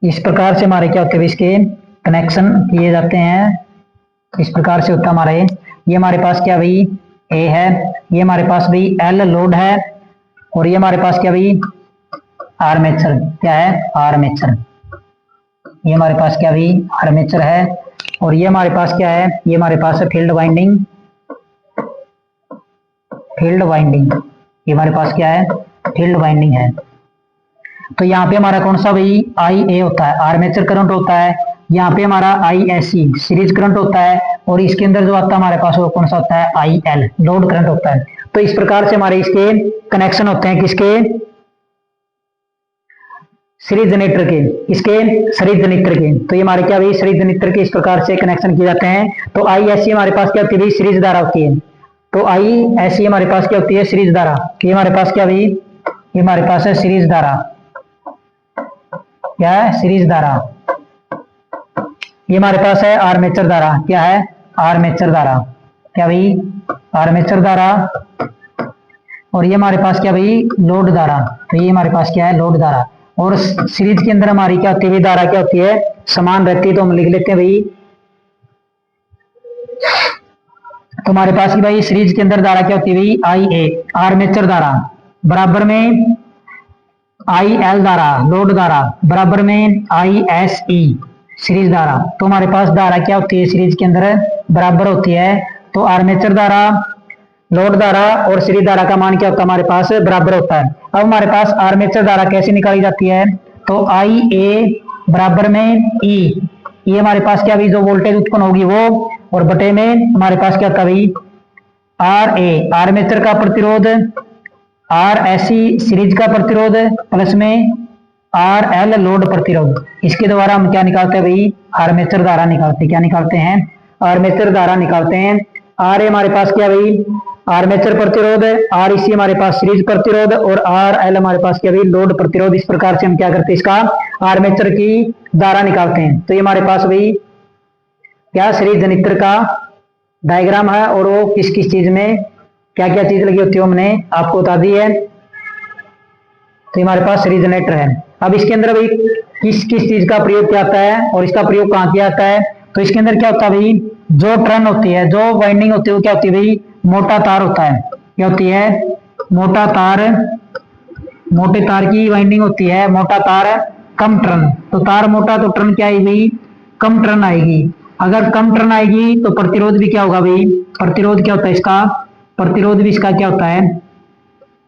इस प्रकार से हमारे क्या होते हैं? इसके कनेक्शन किए जाते हैं। इस प्रकार से होता है हमारे, ये हमारे पास क्या भाई? ए है। ये हमारे पास भाई एल लोड है। और ये हमारे पास क्या भाई? आर्मेचर। क्या है? आर्मेचर। ये हमारे पास क्या भाई? आर्मेचर है। और ये हमारे पास क्या है? ये हमारे पास है फील्ड वाइंडिंग। ये हमारे पास क्या है? फील्ड वाइंडिंग है। तो यहाँ पे हमारा कौन सा भाई? आई ए होता है, आर्मेचर करंट होता है। यहाँ पे हमारा I S C series current होता है। और इसके अंदर जो आता है हमारे पास वो कौन सा होता है? आई एल लोड करंट होता है। तो इस प्रकार से हमारे इसके कनेक्शन होते हैं। किसके? सीरीज जनरेटर के। इसके सीरीज जनरेटर के। तो ये हमारे क्या भाई? सीरीज जनरेटर के इस प्रकार से कनेक्शन किए जाते हैं। तो आई एस सी हमारे पास क्या होती है? सीरीज धारा होती है। तो आई एस सी हमारे पास क्या होती है? सीरीज धारा। ये हमारे पास क्या भाई? ये हमारे पास है सीरीज धारा। क्या है? सीरीज धारा। ये हमारे पास है आर्मेचर धारा। क्या है? आर्मेचर धारा। क्या भाई? आर्मेचर धारा। और ये हमारे पास क्या भाई? लोड धारा। तो ये हमारे पास क्या है? लोड धारा। और सीरीज के अंदर हमारी क्या होती है? धारा क्या होती है? समान रहती है। तो हम लिख लेते हैं भाई, तो हमारे पास की भाई सीरीज के अंदर धारा क्या होती है भाई? आई ए आर्मेचर धारा बराबर में आई एल धारा लोड धारा बराबर में आई एस ई सीरीज धारा। तो हमारे पास धारा क्या होती है सीरीज के अंदर बराबर होती है। तो आर्मेचर धारा, लोड धारा और सीरीज धारा का मान क्या होता है हमारे पास बराबर होता है। अब हमारे पास आर्मेचर धारा कैसे निकाली जाती है। तो आई ए बराबर में ई, ये हमारे पास क्या भी जो वोल्टेज उत्पन्न होगी वो, और बटे में हमारे पास क्या होता भाई आर ए आर्मेचर का प्रतिरोध, आर एस ई सीरीज का प्रतिरोध प्लस में आर एल लोड प्रतिरोध। इसके द्वारा हम क्या निकालते हैं भाई आर्मेचर धारा निकालते हैं। क्या निकालते हैं आर्मेचर धारा निकालते हैं। आर ए हमारे पास क्या भाई आर्मेचर प्रतिरोध, आर ई सी हमारे पास सीरीज प्रतिरोध और आर एल हमारे पास क्या भाई लोड प्रतिरोध। इस प्रकार से हम क्या करते हैं इसका आर्मेचर की धारा निकालते हैं। तो ये हमारे पास भाई क्या सीरीज जनित्र का डायग्राम है और वो किस किस चीज में क्या क्या चीज लगी होती है हमने आपको बता दी है। तो हमारे पास सीरीज जनरेटर है। अब इसके अंदर भाई किस किस चीज का प्रयोग किया जाता है और इसका प्रयोग कहाँ किया जाता है। तो इसके अंदर क्या होता है भाई जो टर्न होती है, जो वाइंडिंग होती है वो क्या होती है भाई मोटा तार होता है। क्या होती है मोटा तार, मोटे तार की वाइंडिंग होती है। मोटा तार कम टर्न, तो तार मोटा तो टर्न क्या आएगी भाई कम टर्न आएगी। अगर कम टर्न आएगी तो प्रतिरोध भी क्या होगा भाई, प्रतिरोध क्या होता है इसका, प्रतिरोध भी इसका क्या होता है,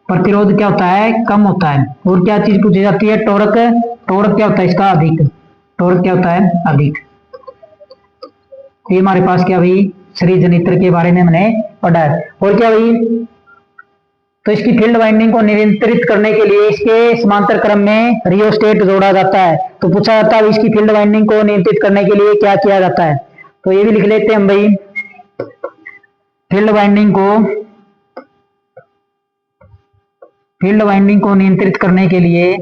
प्रतिरोध क्या होता है कम होता है। और क्या चीज पूछी जाती है टॉर्क, टॉर्क क्या होता है इसका अधिक, टॉर्क क्या होता है अधिक। ये हमारे पास क्या भाई सीरीज जनित्र के बारे में हमने पढ़ा है। और क्या भाई तो इसकी फील्ड वाइंडिंग को नियंत्रित करने के लिए इसके समांतर क्रम में रियोस्टेट जोड़ा जाता है। तो पूछा जाता है इसकी फील्ड वाइंडिंग को नियंत्रित करने के लिए क्या किया जाता है। तो ये भी लिख लेते हैं हम भाई फील्ड वाइंडिंग को, फील्ड वाइंडिंग को नियंत्रित करने के लिए,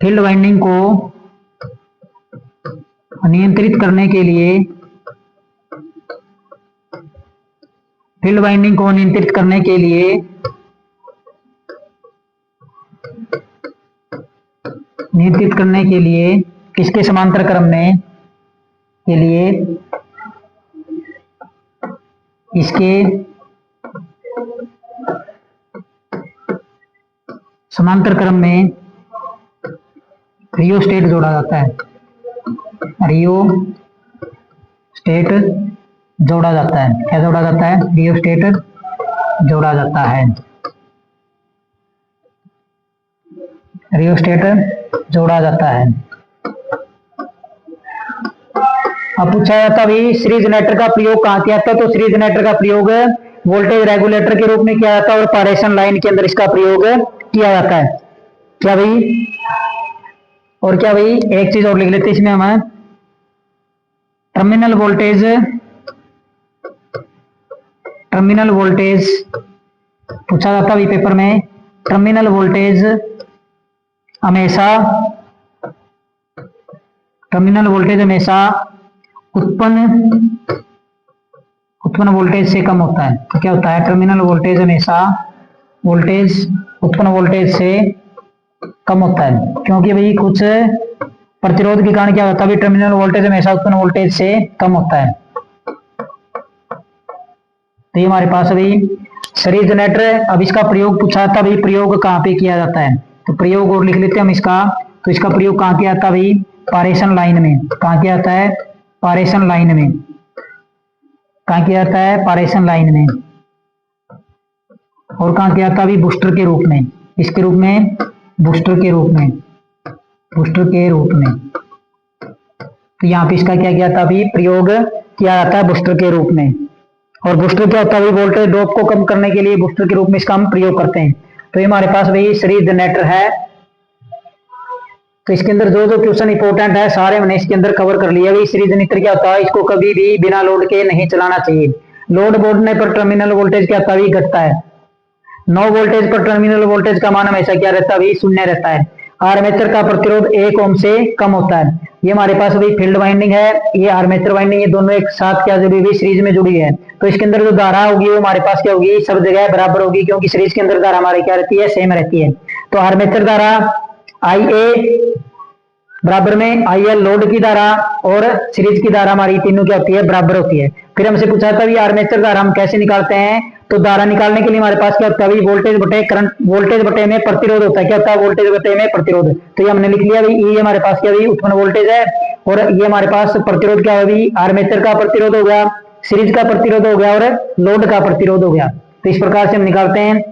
फील्ड वाइंडिंग को नियंत्रित करने के लिए, फील्ड वाइंडिंग को नियंत्रित करने के लिए नियंत्रित करने के लिए किसके समांतर क्रम में के लिए इसके समांतर क्रम में रियोस्टेट जोड़ा जाता है। रियोस्टेट जोड़ा जाता है। क्या जोड़ा जाता है रियोस्टेट जोड़ा जाता है, रियोस्टेट जोड़ा जाता है। अब पूछा जाता भाई सीरीज जनरेटर का प्रयोग कहाँ किया जाता है। तो सीरीज जनरेटर का प्रयोग वोल्टेज रेगुलेटर के रूप में किया जाता है और पारेषण लाइन के अंदर इसका प्रयोग किया जाता है। क्या भाई और क्या भाई एक चीज और लिख लेते हैं इसमें हम टर्मिनल वोल्टेज, टर्मिनल वोल्टेज पूछा जाता है पेपर में। टर्मिनल वोल्टेज हमेशा, टर्मिनल वोल्टेज हमेशा उत्पन्न वोल्टेज से कम होता है। तो क्या होता है टर्मिनल वोल्टेज हमेशा वोल्टेज उत्पन्न वोल्टेज से कम होता है, क्योंकि भाई कुछ प्रतिरोध के कारण क्या होता है टर्मिनल वोल्टेज हमेशा उत्पन्न वोल्टेज से कम होता है। तो ये हमारे पास अभी सीरीज जनरेटर। अब इसका प्रयोग पूछा था भाई प्रयोग कहाँ पे किया जाता है। तो प्रयोग और लिख लेते हैं हम इसका। तो इसका प्रयोग कहाँ किया जाता है भाई पारेषण लाइन में। कहाँ किया जाता है पारेषण लाइन में, कहाँ किया जाता है पारेषण लाइन में। और कहाँ किया जाता है भाई बूस्टर के रूप में, इसके रूप में बूस्टर के रूप में, बूस्टर के रूप में। तो यहाँ पे इसका क्या किया था अभी प्रयोग किया जाता है बूस्टर के रूप में। और बूस्टर क्या होता है भाई वोल्टेज ड्रॉप को कम करने के लिए बूस्टर के रूप में इसका हम प्रयोग करते हैं। तो ये हमारे पास भाई सीरीज जनरेटर है। तो इसके अंदर जो जो क्वेश्चन इंपॉर्टेंट है सारे हमने इसके अंदर कवर कर लिया। भाई सीरीज जनरेटर क्या होता है, इसको कभी भी बिना लोड के नहीं चलाना चाहिए। लोड बढ़ने पर टर्मिनल वोल्टेज क्या होता है घटता है। नो वोल्टेज पर टर्मिनल वोल्टेज का मान हमेशा क्या रहता है भाई शून्य रहता है। आर्मेचर का प्रतिरोध 1 ओम से कम होता है। ये हमारे पास अभी फील्ड वाइंडिंग है, ये आर्मेचर वाइंडिंग, ये दोनों एक साथ क्या जुड़ी हुई सीरीज में जुड़ी है। तो इसके अंदर जो धारा होगी वो हमारे पास क्या होगी सब जगह बराबर होगी, क्योंकि सीरीज के अंदर धारा हमारी क्या रहती है सेम रहती है। तो आर्मेचर धारा IA बराबर में आई एल लोड की धारा और सीरीज की धारा हमारी तीनों क्या होती है, बराबर होती है। फिर हमसे पूछा था आर्मेचर धारा हम कैसे निकालते हैं, तो धारा निकालने के लिए हमारे पास क्या होता है, वोल्टेज बटे करंट, वोल्टेज बटे में प्रतिरोध होता है। क्या होता है, वोल्टेज बटे में प्रतिरोध। तो ये हमने लिख लिया भाई, ये हमारे पास क्या उत्पन्न वोल्टेज है, और ये हमारे पास प्रतिरोध क्या है, आर्मेचर का प्रतिरोध हो गया, सीरीज का प्रतिरोध हो गया, और लोड का प्रतिरोध हो गया। तो इस प्रकार से हम निकालते हैं।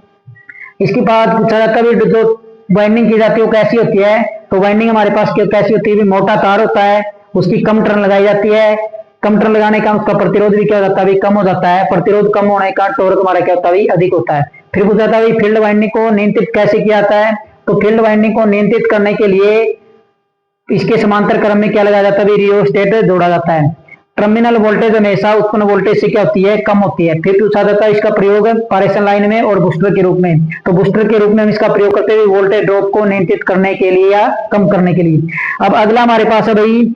इसके बाद पूछा जाता है जो वाइंडिंग की जाती है वो कैसी होती है, तो वाइंडिंग हमारे पास कैसी होती है, मोटा तार होता है, उसकी कम टर्न लगाई जाती है, कम टर्न लगाने का उसका प्रतिरोध भी क्या हो जाता है, कम हो जाता है। प्रतिरोध कम होने का टॉर्क हमारा क्या होता है, अधिक होता है। फिर पूछा जाता है फील्ड वाइंडिंग को नियंत्रित कैसे किया जाता है, तो फील्ड वाइंडिंग को नियंत्रित करने के लिए इसके समांतर क्रम में क्या लगाया जाता है, रियोस्टेट जोड़ा जाता है। टर्मिनल वोल्टेज हमेशा उत्पन्न वोल्टेज से क्या होती है, कम होती है। फिर पूछा जाता है इसका प्रयोग पारेषण लाइन में और बूस्टर के रूप में, तो बूस्टर के रूप में हम इसका प्रयोग करते हुए वोल्टेज ड्रॉप को नियंत्रित करने के लिए या कम करने के लिए। अब अगला हमारे पास है भाई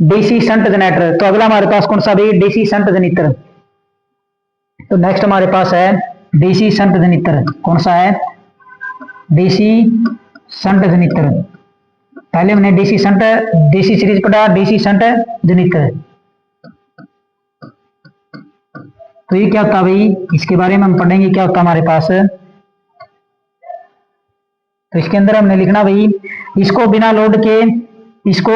डीसी शंट जनरेटर। तो अगला हमारे पास कौन सा भाई, डीसी शंट जनरेटर। तो नेक्स्ट हमारे पास है डीसी शंट जनरेटर। कौन सा है, डीसी शंट जनरेटर। पहले हमने डीसी शंट, डीसी सीरीज पढ़ा, डीसी शंट जनरेटर। तो ये क्या होता है भाई, इसके बारे में हम पढ़ेंगे क्या होता है हमारे पास। तो इसके अंदर हमने लिखना भाई, इसको बिना लोड के, इसको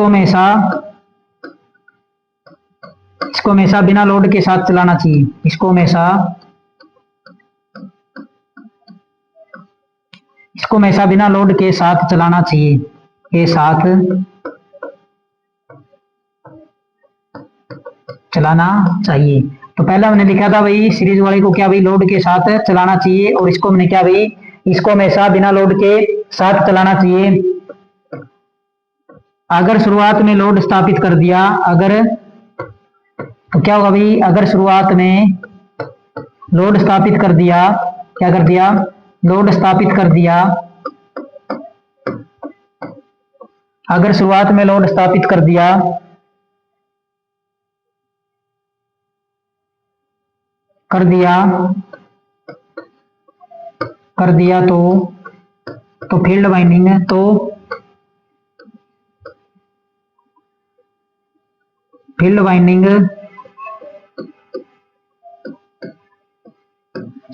हमेशा बिना लोड के साथ चलाना चाहिए। इसको हमेशा बिना लोड के साथ चलाना चाहिए, के साथ चलाना चाहिए। तो पहला हमने लिखा था भाई सीरीज वाले को क्या भाई, लोड के साथ चलाना चाहिए, और इसको हमने क्या भाई, इसको हमेशा बिना लोड के साथ चलाना चाहिए। अगर शुरुआत में लोड स्थापित कर दिया, तो क्या होगा भाई, अगर शुरुआत में लोड स्थापित कर दिया, क्या कर दिया, लोड स्थापित कर दिया, अगर शुरुआत में लोड स्थापित कर दिया तो फील्ड वाइंडिंग है,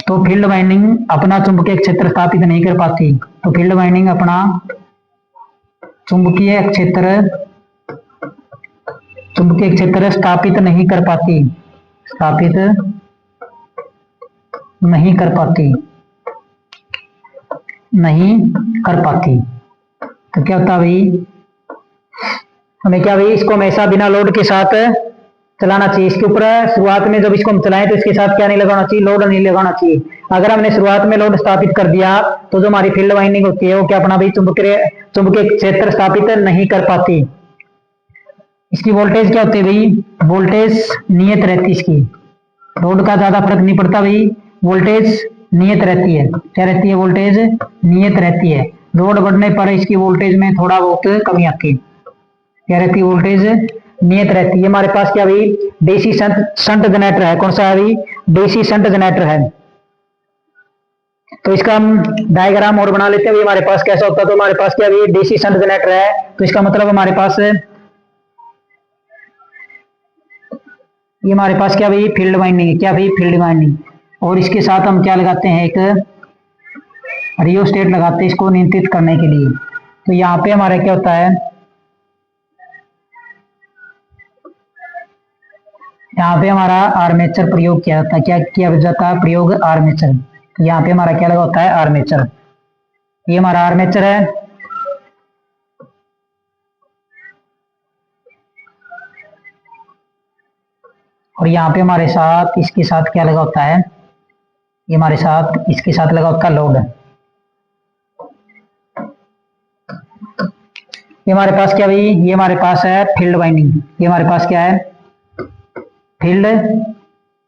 तो फील्ड वाइंडिंग अपना चुंबकीय क्षेत्र स्थापित नहीं कर पाती। तो फील्ड वाइंडिंग अपना चुंबकीय क्षेत्र स्थापित नहीं कर पाती। तो क्या होता भाई, हमें क्या भाई, इसको हमेशा बिना लोड के साथ चलाना चाहिए। इसके ऊपर शुरुआत में जब इसको हम चलाएं तो इसके साथ क्या नहीं लगाना चाहिए, लोड नहीं लगाना चाहिए। अगर हमने शुरुआत में लोड स्थापित कर दिया तो जो हमारी फील्ड वाइंडिंग होती है वो क्या अपना भाई चुंबकीय क्षेत्र स्थापित नहीं कर पाती। इसकी वोल्टेज क्या होती है भाई, वोल्टेज नियत रहती है। इसकी लोड का ज्यादा फर्क नहीं पड़ता भाई, वोल्टेज नियत रहती है। क्या रहती है, वोल्टेज नियत रहती है। लोड बढ़ने पर इसकी वोल्टेज में थोड़ा बहुत कमी आती है। क्या रहती है, वोल्टेज नियत रहती है। हमारे पास क्या भाई, डीसी शंट जनरेटर है। कौन सा है भाई, डीसी शंट जनरेटर है। तो इसका हम डायग्राम और बना लेते हैं। हमारे पास कैसा होता है, तो हमारे पास क्या भाई डीसी शंट जनरेटर है, तो इसका मतलब हमारे पास ये हमारे पास क्या भाई फील्ड वाइंडिंग है। क्या भाई, फील्ड वाइंडिंग। और इसके साथ हम क्या लगाते हैं, एक रियोस्टेट लगाते हैं इसको नियंत्रित करने के लिए। तो यहाँ पे हमारा क्या होता है, यहाँ पे हमारा आर्मेचर प्रयोग किया जाता है। क्या किया जाता है, प्रयोग आर्मेचर। यहाँ पे हमारा क्या लगा होता है, आर्मेचर। ये हमारा आर्मेचर है। और यहाँ पे हमारे साथ इसके साथ क्या लगा होता है, ये हमारे साथ इसके साथ लगा होता है लोड। ये हमारे पास क्या भाई, ये हमारे पास है फील्ड वाइंडिंग। ये हमारे पास क्या है, फील्ड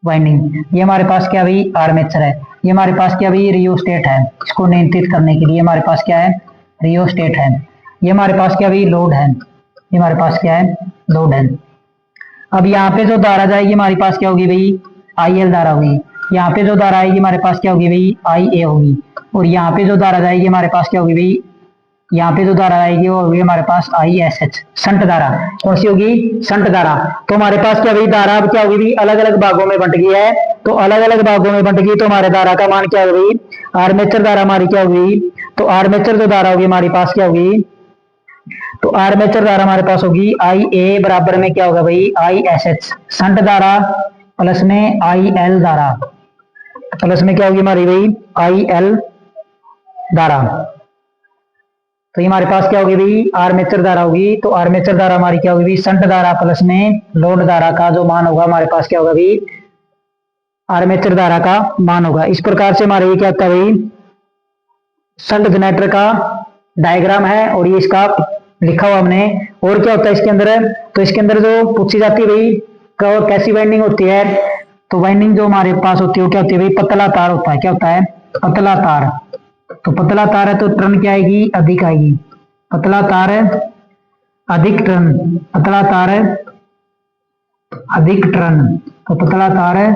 वाइंडिंग। ये हमारे पास क्या भाई, आर्मेचर है। ये हमारे पास क्या भाई, रियोस्टेट है। इसको नियंत्रित करने के लिए हमारे पास क्या है, रियोस्टेट है। ये हमारे पास क्या भाई, लोड है। ये हमारे पास क्या है, लोड है। अब यहाँ पे जो धारा जाएगी हमारे पास क्या होगी भाई, आईएल धारा होगी। यहाँ पे जो धारा आएगी हमारे पास क्या होगी भाई, आई ए होगी। और यहाँ पे जो धारा जाएगी हमारे पास क्या होगी भाई, यहाँ पे जो धारा आएगी वो होगी हमारे पास आई एस एच, संट धारा। कौन सी होगी, संट धारा। तो हमारे पास क्या भाई, धारा अब क्या होगी भाई, अलग अलग भागों में बंट गई है। तो अलग अलग भागों में बंट गई तो हमारे धारा का मान क्या होगी, आर्मेचर धारा हमारी क्या होगी। तो आर्मेचर जो धारा होगी हमारे पास क्या होगी, तो आर्मेचर धारा हमारे पास होगी आई ए बराबर में क्या होगा भाई, आई एस एच संट धारा प्लस में आई एल धारा, प्लस में क्या होगी हमारी भाई, आई एल धारा। तो ये हमारे पास क्या होगी भाई, आर्मेचर धारा होगी। तो आर्मेचर धारा हमारी क्या होगी भाई, संट धारा प्लस में लोड धारा का जो मान होगा हमारे पास क्या होगा भाई, आर्मेचर धारा का मान होगा। इस प्रकार से हमारे ये क्या होता है भाई, संट जनरेटर का डायग्राम है और ये इसका लिखा हुआ हमने। और क्या होता है इसके अंदर, तो इसके अंदर जो पूछी जाती है भाई कैसी वाइंडिंग होती है, तो वाइंडिंग जो हमारे पास होती है वो क्या होती है भाई, पतला तार होता है। क्या होता है, पतला तार। तो पतला तार है तो टर्न क्या आएगी, अधिक आएगी। पतला तार है अधिक टर्न, पतला तार है अधिक टर्न, तो पतला तार है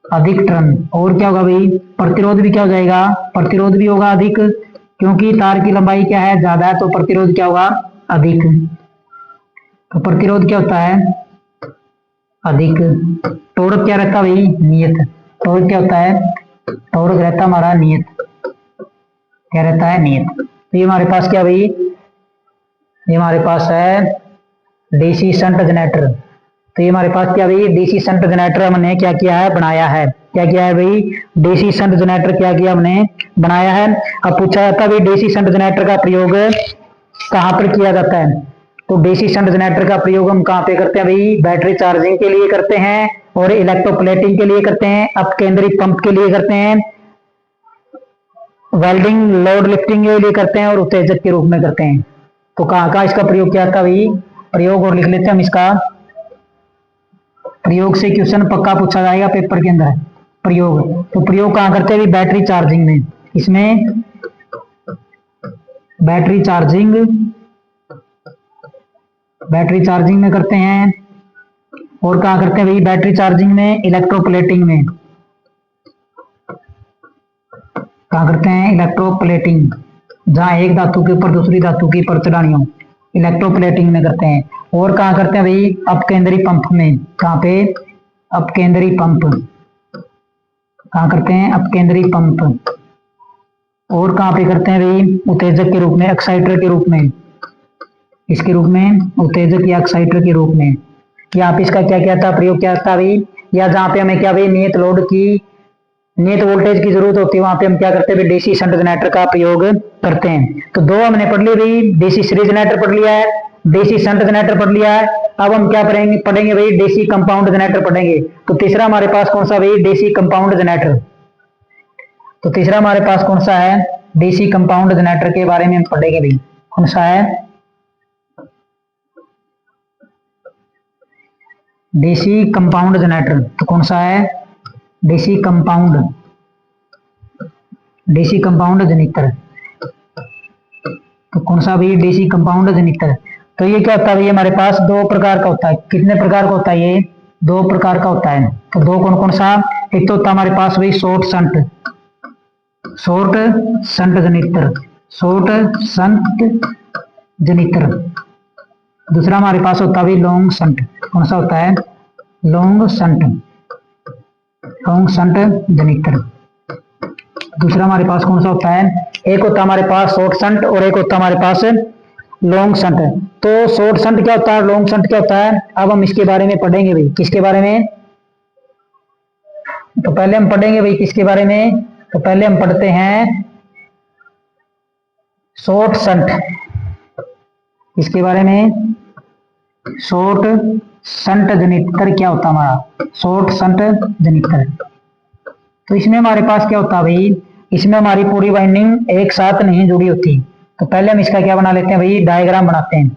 अधिक टर्न। और क्या होगा भाई, प्रतिरोध भी क्या हो जाएगा, प्रतिरोध भी होगा अधिक, क्योंकि तार की लंबाई क्या है, ज्यादा है, तो प्रतिरोध क्या होगा, अधिक। तो प्रतिरोध क्या होता है, अधिक। टॉर्क क्या रहता है भाई, नियत। टॉर्क क्या होता है, टॉर्क रहता हमारा नियत, क्या रहता है, नियत। तो ये हमारे पास क्या भाई, ये हमारे पास है डीसी शंट जनरेटर। तो ये हमारे पास क्या भाई, डीसी शंट जनरेटर हमने क्या किया है, बनाया है। क्या किया है भाई, डीसी शंट जनरेटर क्या किया हमने, बनाया है। अब पूछा जाता है भाई डीसी शंट जनरेटर का प्रयोग कहाँ पर किया जाता है। तो डीसी शंट जनरेटर का प्रयोग हम कहाँ पे करते हैं भाई, बैटरी चार्जिंग के लिए करते हैं, और इलेक्ट्रोप्लेटिंग के लिए करते हैं, अपकेंद्री पंप के लिए करते हैं, वेल्डिंग लोड लिफ्टिंग के लिए करते हैं, और उत्तेजक के रूप में करते हैं। तो कहाँ इसका प्रयोग किया था भाई, प्रयोग और लिख लेते हैं हम इसका। प्रयोग से क्वेश्चन पक्का पूछा जाएगा पेपर के अंदर। प्रयोग, तो प्रयोग कहाँ करते हैं भाई, बैटरी चार्जिंग में। इसमें बैटरी चार्जिंग, बैटरी चार्जिंग में करते हैं। और कहाँ करते हैं भाई, बैटरी चार्जिंग में, इलेक्ट्रोप्लेटिंग में। कहाँ करते हैं, इलेक्ट्रोप्लेटिंग, जहां एक धातु के ऊपर दूसरी धातु की परत चढ़ानी हो, इलेक्ट्रोप्लेटिंग में करते हैं। और कहाँ करते हैं भाई, अपकेंद्री पंप में। कहाँ पे, अपकेंद्री पंप। कहाँ करते हैं, अपकेंद्री पंप। और कहाँ पे करते हैं भाई, उत्तेजक के रूप में, एक्साइटर के रूप में, इसके रूप में, उत्तेजक या एक्साइटर के रूप में। यहाँ पे इसका क्या क्या था, प्रयोग क्या था भाई, या जहाँ पे हमें क्या भाई नियत लोड की, नियत वोल्टेज की जरूरत होती है, वहां पे हम क्या करते हैं, डीसी शंट जनरेटर का प्रयोग करते हैं। तो दो हमने पढ़ ली भाई, डीसी सीरीज जनरेटर पढ़ लिया है, डीसी शंट जनरेटर पढ़ लिया है। अब हम क्या पढ़ेंगे भाई, डीसी कंपाउंड जनरेटर पढ़ेंगे। तो तीसरा हमारे पास कौन सा भाई, डीसी कंपाउंड जनरेटर। तो तीसरा हमारे पास कौन सा है, डीसी कंपाउंड जनरेटर के बारे में हम पढ़ेंगे भाई। कौन सा है, डीसी कंपाउंड जनरेटर। तो कौन सा है, DC compound, DC compound generator. तो कौन सा भी, डीसी कंपाउंड जनरेटर। तो ये क्या होता है भाई, हमारे पास दो प्रकार का होता है। कितने प्रकार का होता है, ये दो प्रकार का होता है। तो दो कौन कौन सा, एक तो होता है हमारे पास भाई short shunt, short shunt generator, short shunt generator. दूसरा हमारे पास होता है भाई लॉन्ग शंट। कौन सा होता है, long shunt, long shunt generator. दूसरा हमारे पास कौन सा होता है, एक होता है हमारे पास शॉर्ट शंट और एक होता है हमारे पास लॉन्ग शंट। तो शॉर्ट शंट क्या होता है, लॉन्ग शंट क्या होता है, अब हम इसके बारे में पढ़ेंगे भाई। किसके बारे में, तो पहले हम पढ़ेंगे भाई किसके बारे में, तो पहले हम पढ़ते हैं शॉर्ट शंट। इसके बारे में, शॉर्ट शंट जनरेटर क्या होता है हमारा, शॉर्ट शंट जनरेटर। तो इसमें हमारे पास क्या होता है भाई, इसमें हमारी पूरी वाइंडिंग एक साथ नहीं जुड़ी होती। तो पहले हम इसका क्या बना लेते हैं भाई, डायग्राम बनाते हैं।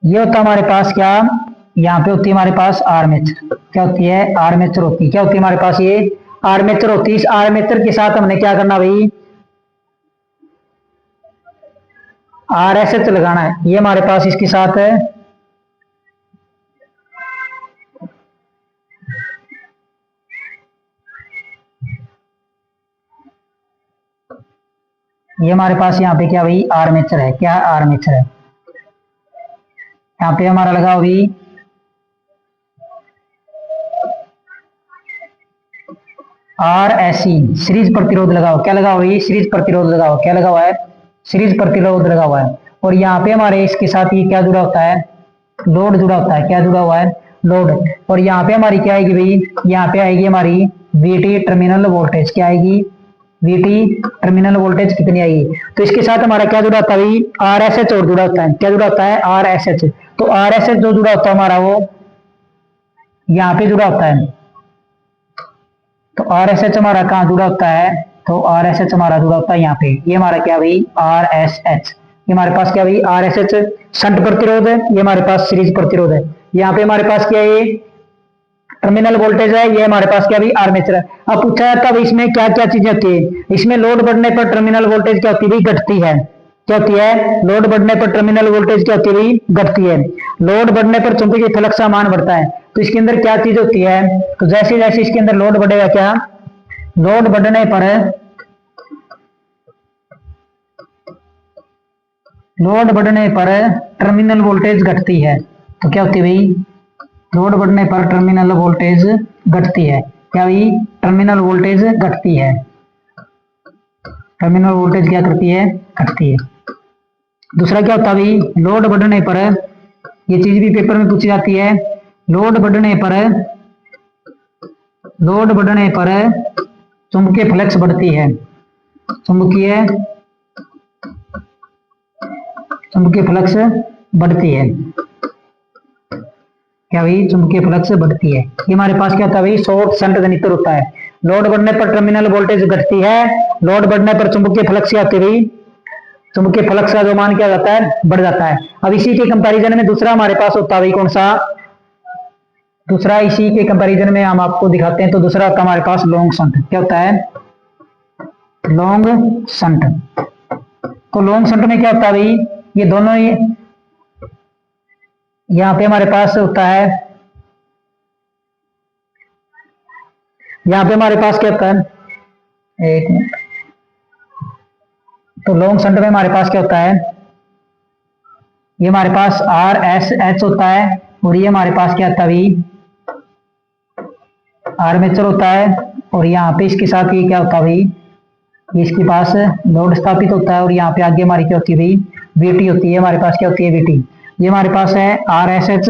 ये होता है हमारे पास क्या, यहाँ पे होती है हमारे पास आर्मेचर। क्या होती है, आर्मेचर होती है। क्या होती है हमारे पास, ये आर्मेचर होती है। इस आर्मेचर के साथ हमने क्या करना भाई, आरएसएच लगाना है। ये हमारे पास इसके साथ है ये हमारे पास यहाँ पे क्या भाई आर्मेचर है, क्या आर्मेचर है। यहाँ पे हमारा लगा हुई RSE सीरीज प्रतिरोध लगा हुआ, क्या लगा हुआ है सीरीज प्रतिरोध लगा हुआ, क्या लगा हुआ है सीरीज प्रतिरोध लगा हुआ है। और यहाँ पे हमारे इसके साथ ये क्या जुड़ा होता है, लोड जुड़ा होता है, क्या जुड़ा हुआ है लोड। और यहाँ पे हमारी क्या आएगी भाई, यहाँ पे आएगी हमारी VT टर्मिनल वोल्टेज, क्या आएगी VT टर्मिनल वोल्टेज कितनी आएगी। तो इसके साथ हमारा क्या जुड़ा होता है भाई RSH और जुड़ा होता है, क्या जुड़ा होता है RSH। तो RSH जो जुड़ा होता है हमारा वो यहाँ पे जुड़ा होता है। तो RSH हमारा कहाँ जुड़ा होता है, तो RSH हमारा जुड़ा होता है यहाँ पे, ये हमारा क्या भाई RSH। ये हमारे पास क्या भाई RSH शंट प्रतिरोध है, ये हमारे पास सीरीज प्रतिरोध है। यहाँ पे हमारे पास क्या है टर्मिनल वोल्टेज है, ये हमारे पास क्या भी आर्मेचर है। अब पूछा जाता है इसमें क्या क्या चीजें होती है। इसमें लोड बढ़ने पर टर्मिनल वोल्टेज क्या होती है, घटती है। क्या होती है, लोड बढ़ने पर टर्मिनल वोल्टेज क्या होती है, घटती है। लोड बढ़ने पर चुंबकीय फ्लक्स का मान बढ़ता है। तो इसके अंदर क्या चीज होती है, तो जैसे जैसे इसके अंदर लोड बढ़ेगा, क्या लोड बढ़ने पर टर्मिनल वोल्टेज घटती है। तो क्या होती है भाई, लोड बढ़ने पर टर्मिनल वोल्टेज घटती है, क्या भाई टर्मिनल वोल्टेज घटती है। टर्मिनल वोल्टेज क्या करती है, घटती है। दूसरा क्या होता है भाई, लोड बढ़ने पर, ये चीज भी पेपर में पूछी जाती है, लोड बढ़ने पर चुंबकीय फ्लक्स बढ़ती है, चुंबकीय फ्लक्स बढ़ती है, क्या भाई चुंबकीय फ्लक्स बढ़ती है। ये हमारे पास क्या होता है भाई शॉर्ट शंट जनित्र होता है। लोड बढ़ने पर टर्मिनल वोल्टेज घटती है, लोड बढ़ने पर चुंबकीय फ्लक्स क्या होती है भाई, चुंबकीय फ्लक्स का जो मान क्या जाता है, बढ़ जाता है। अब इसी के कंपैरिजन में दूसरा हमारे पास होता है भाई कौन सा, दूसरा इसी के कंपैरिजन में हम आपको दिखाते हैं। तो दूसरा होता है हमारे पास लॉन्ग शंट, क्या होता है लॉन्ग शंट। तो लॉन्ग शंट में क्या होता है भाई, ये दोनों ही यहाँ पे हमारे पास होता है, यहाँ पे हमारे पास क्या होता है, एक मिनट। तो लॉन्ग शंट में हमारे पास क्या होता है, ये हमारे पास RSH होता है, और ये हमारे पास क्या होता है भाई आर्मेचर होता है। और यहाँ पे इसके साथ ये क्या होता है भाई, इसके पास लोड स्थापित होता है। और यहाँ पे आगे हमारी क्या होती है भाई VT होती है, हमारे पास क्या होती है VT। ये हमारे पास है RSH,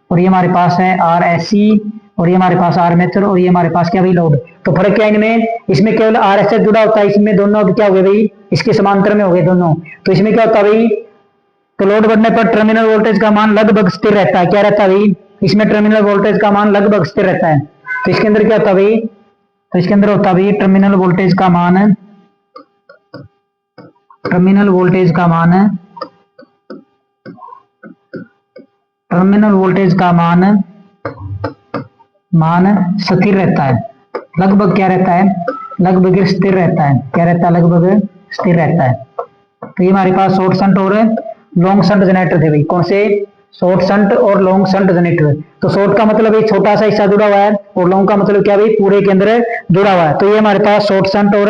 और ये हमारे पास है RSE, और ये हमारे पास आर्मेचर, और ये हमारे पास क्या भाई लोड। तो फर्क क्या है इनमें, इसमें केवल RSH जुड़ा होता है, इसमें दोनों क्या हो गए भाई इसके समांतर में हो गए दोनों। तो इसमें क्या होता है भाई, तो लोड बढ़ने पर टर्मिनल वोल्टेज का मान लगभग स्थिर रहता है, क्या रहता है भाई इसमें टर्मिनल वोल्टेज का मान लगभग स्थिर रहता है। तो इसके अंदर क्या होता है भाई, तो इसके अंदर होता है भाई टर्मिनल वोल्टेज का मान टर्मिनल वोल्टेज का मान स्थिर रहता है, लगभग क्या रहता है, लगभग स्थिर रहता है, क्या रहता है लगभग स्थिर रहता है। तो ये हमारे पास शॉर्ट शंट और लॉन्ग शंट जनरेटर थे भाई, कौन से शॉर्ट शंट और लॉन्ग शंट जनरेटर। तो शॉर्ट का मतलब भाई छोटा सा हिस्सा जुड़ा हुआ है, और लॉन्ग का मतलब क्या भाई पूरे के अंदर जुड़ा हुआ है। तो ये हमारे पास शॉर्ट शंट और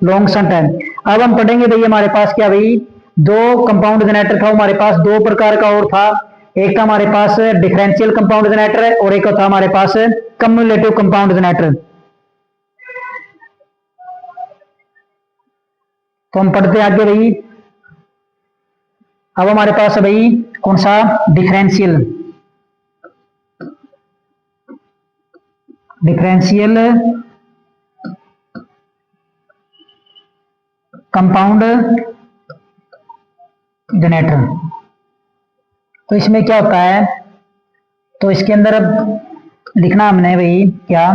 लॉन्ग शंट है। अब हम पढ़ेंगे भाई हमारे पास क्या भाई दो कंपाउंड जनरेटर था, हमारे पास दो प्रकार का और था। एक था हमारे पास डिफरेंशियल कंपाउंड जनरेटर, और एक था हमारे पास कम्युलेटिव कंपाउंड जनरेटर। तो हम पढ़ते आगे भाई, अब हमारे पास है भाई कौन सा डिफरेंशियल कंपाउंड जनरेटर। तो इसमें क्या होता है, तो इसके अंदर अब लिखना हमने भाई क्या,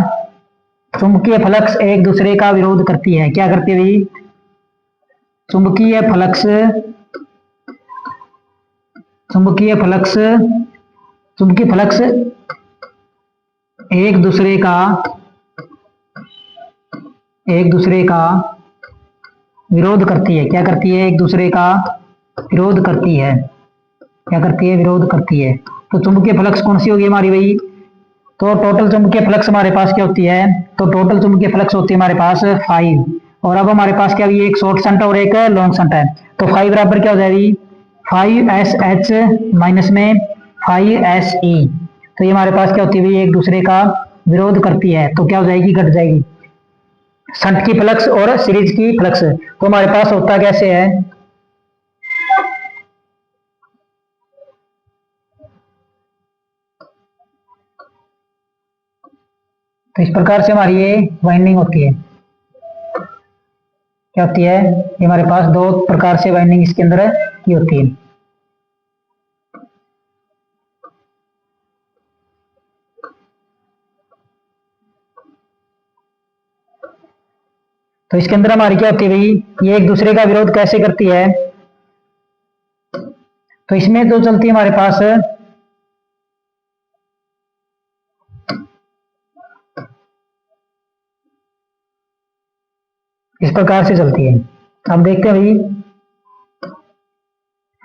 चुंबकीय फ्लक्स एक दूसरे का विरोध करती है, क्या करती है भाई चुंबकीय फ्लक्स एक दूसरे का विरोध करती है, क्या करती है एक दूसरे का विरोध करती है, क्या करती है विरोध करती है। तो चुंबकीय फ्लक्स कौन सी होगी हमारी भाई, तो टोटल चुंबकीय फ्लक्स हमारे पास क्या होती है, तो टोटल चुंबकीय फ्लक्स होती है हमारे पास 5, और अब हमारे पास क्या, एक शॉर्ट शंट और एक लॉन्ग शंट है। तो फाइव बराबर क्या हो जाएगी, 5SH माइनस में 5SE। तो ये हमारे पास क्या होती है, एक दूसरे का विरोध करती है, तो क्या हो जाएगी, घट जाएगी। शंट की फ्लक्स और सीरीज की फ्लक्स, तो हमारे पास होता कैसे है, तो इस प्रकार से हमारी ये वाइंडिंग होती है। क्या होती है, ये हमारे पास दो प्रकार से वाइंडिंग इसके अंदर की होती है। तो इसके अंदर हमारी क्या होती है भाई, ये एक दूसरे का विरोध कैसे करती है, तो इसमें जो चलती है हमारे पास इस प्रकार से चलती है। अब देखते हैं भाई,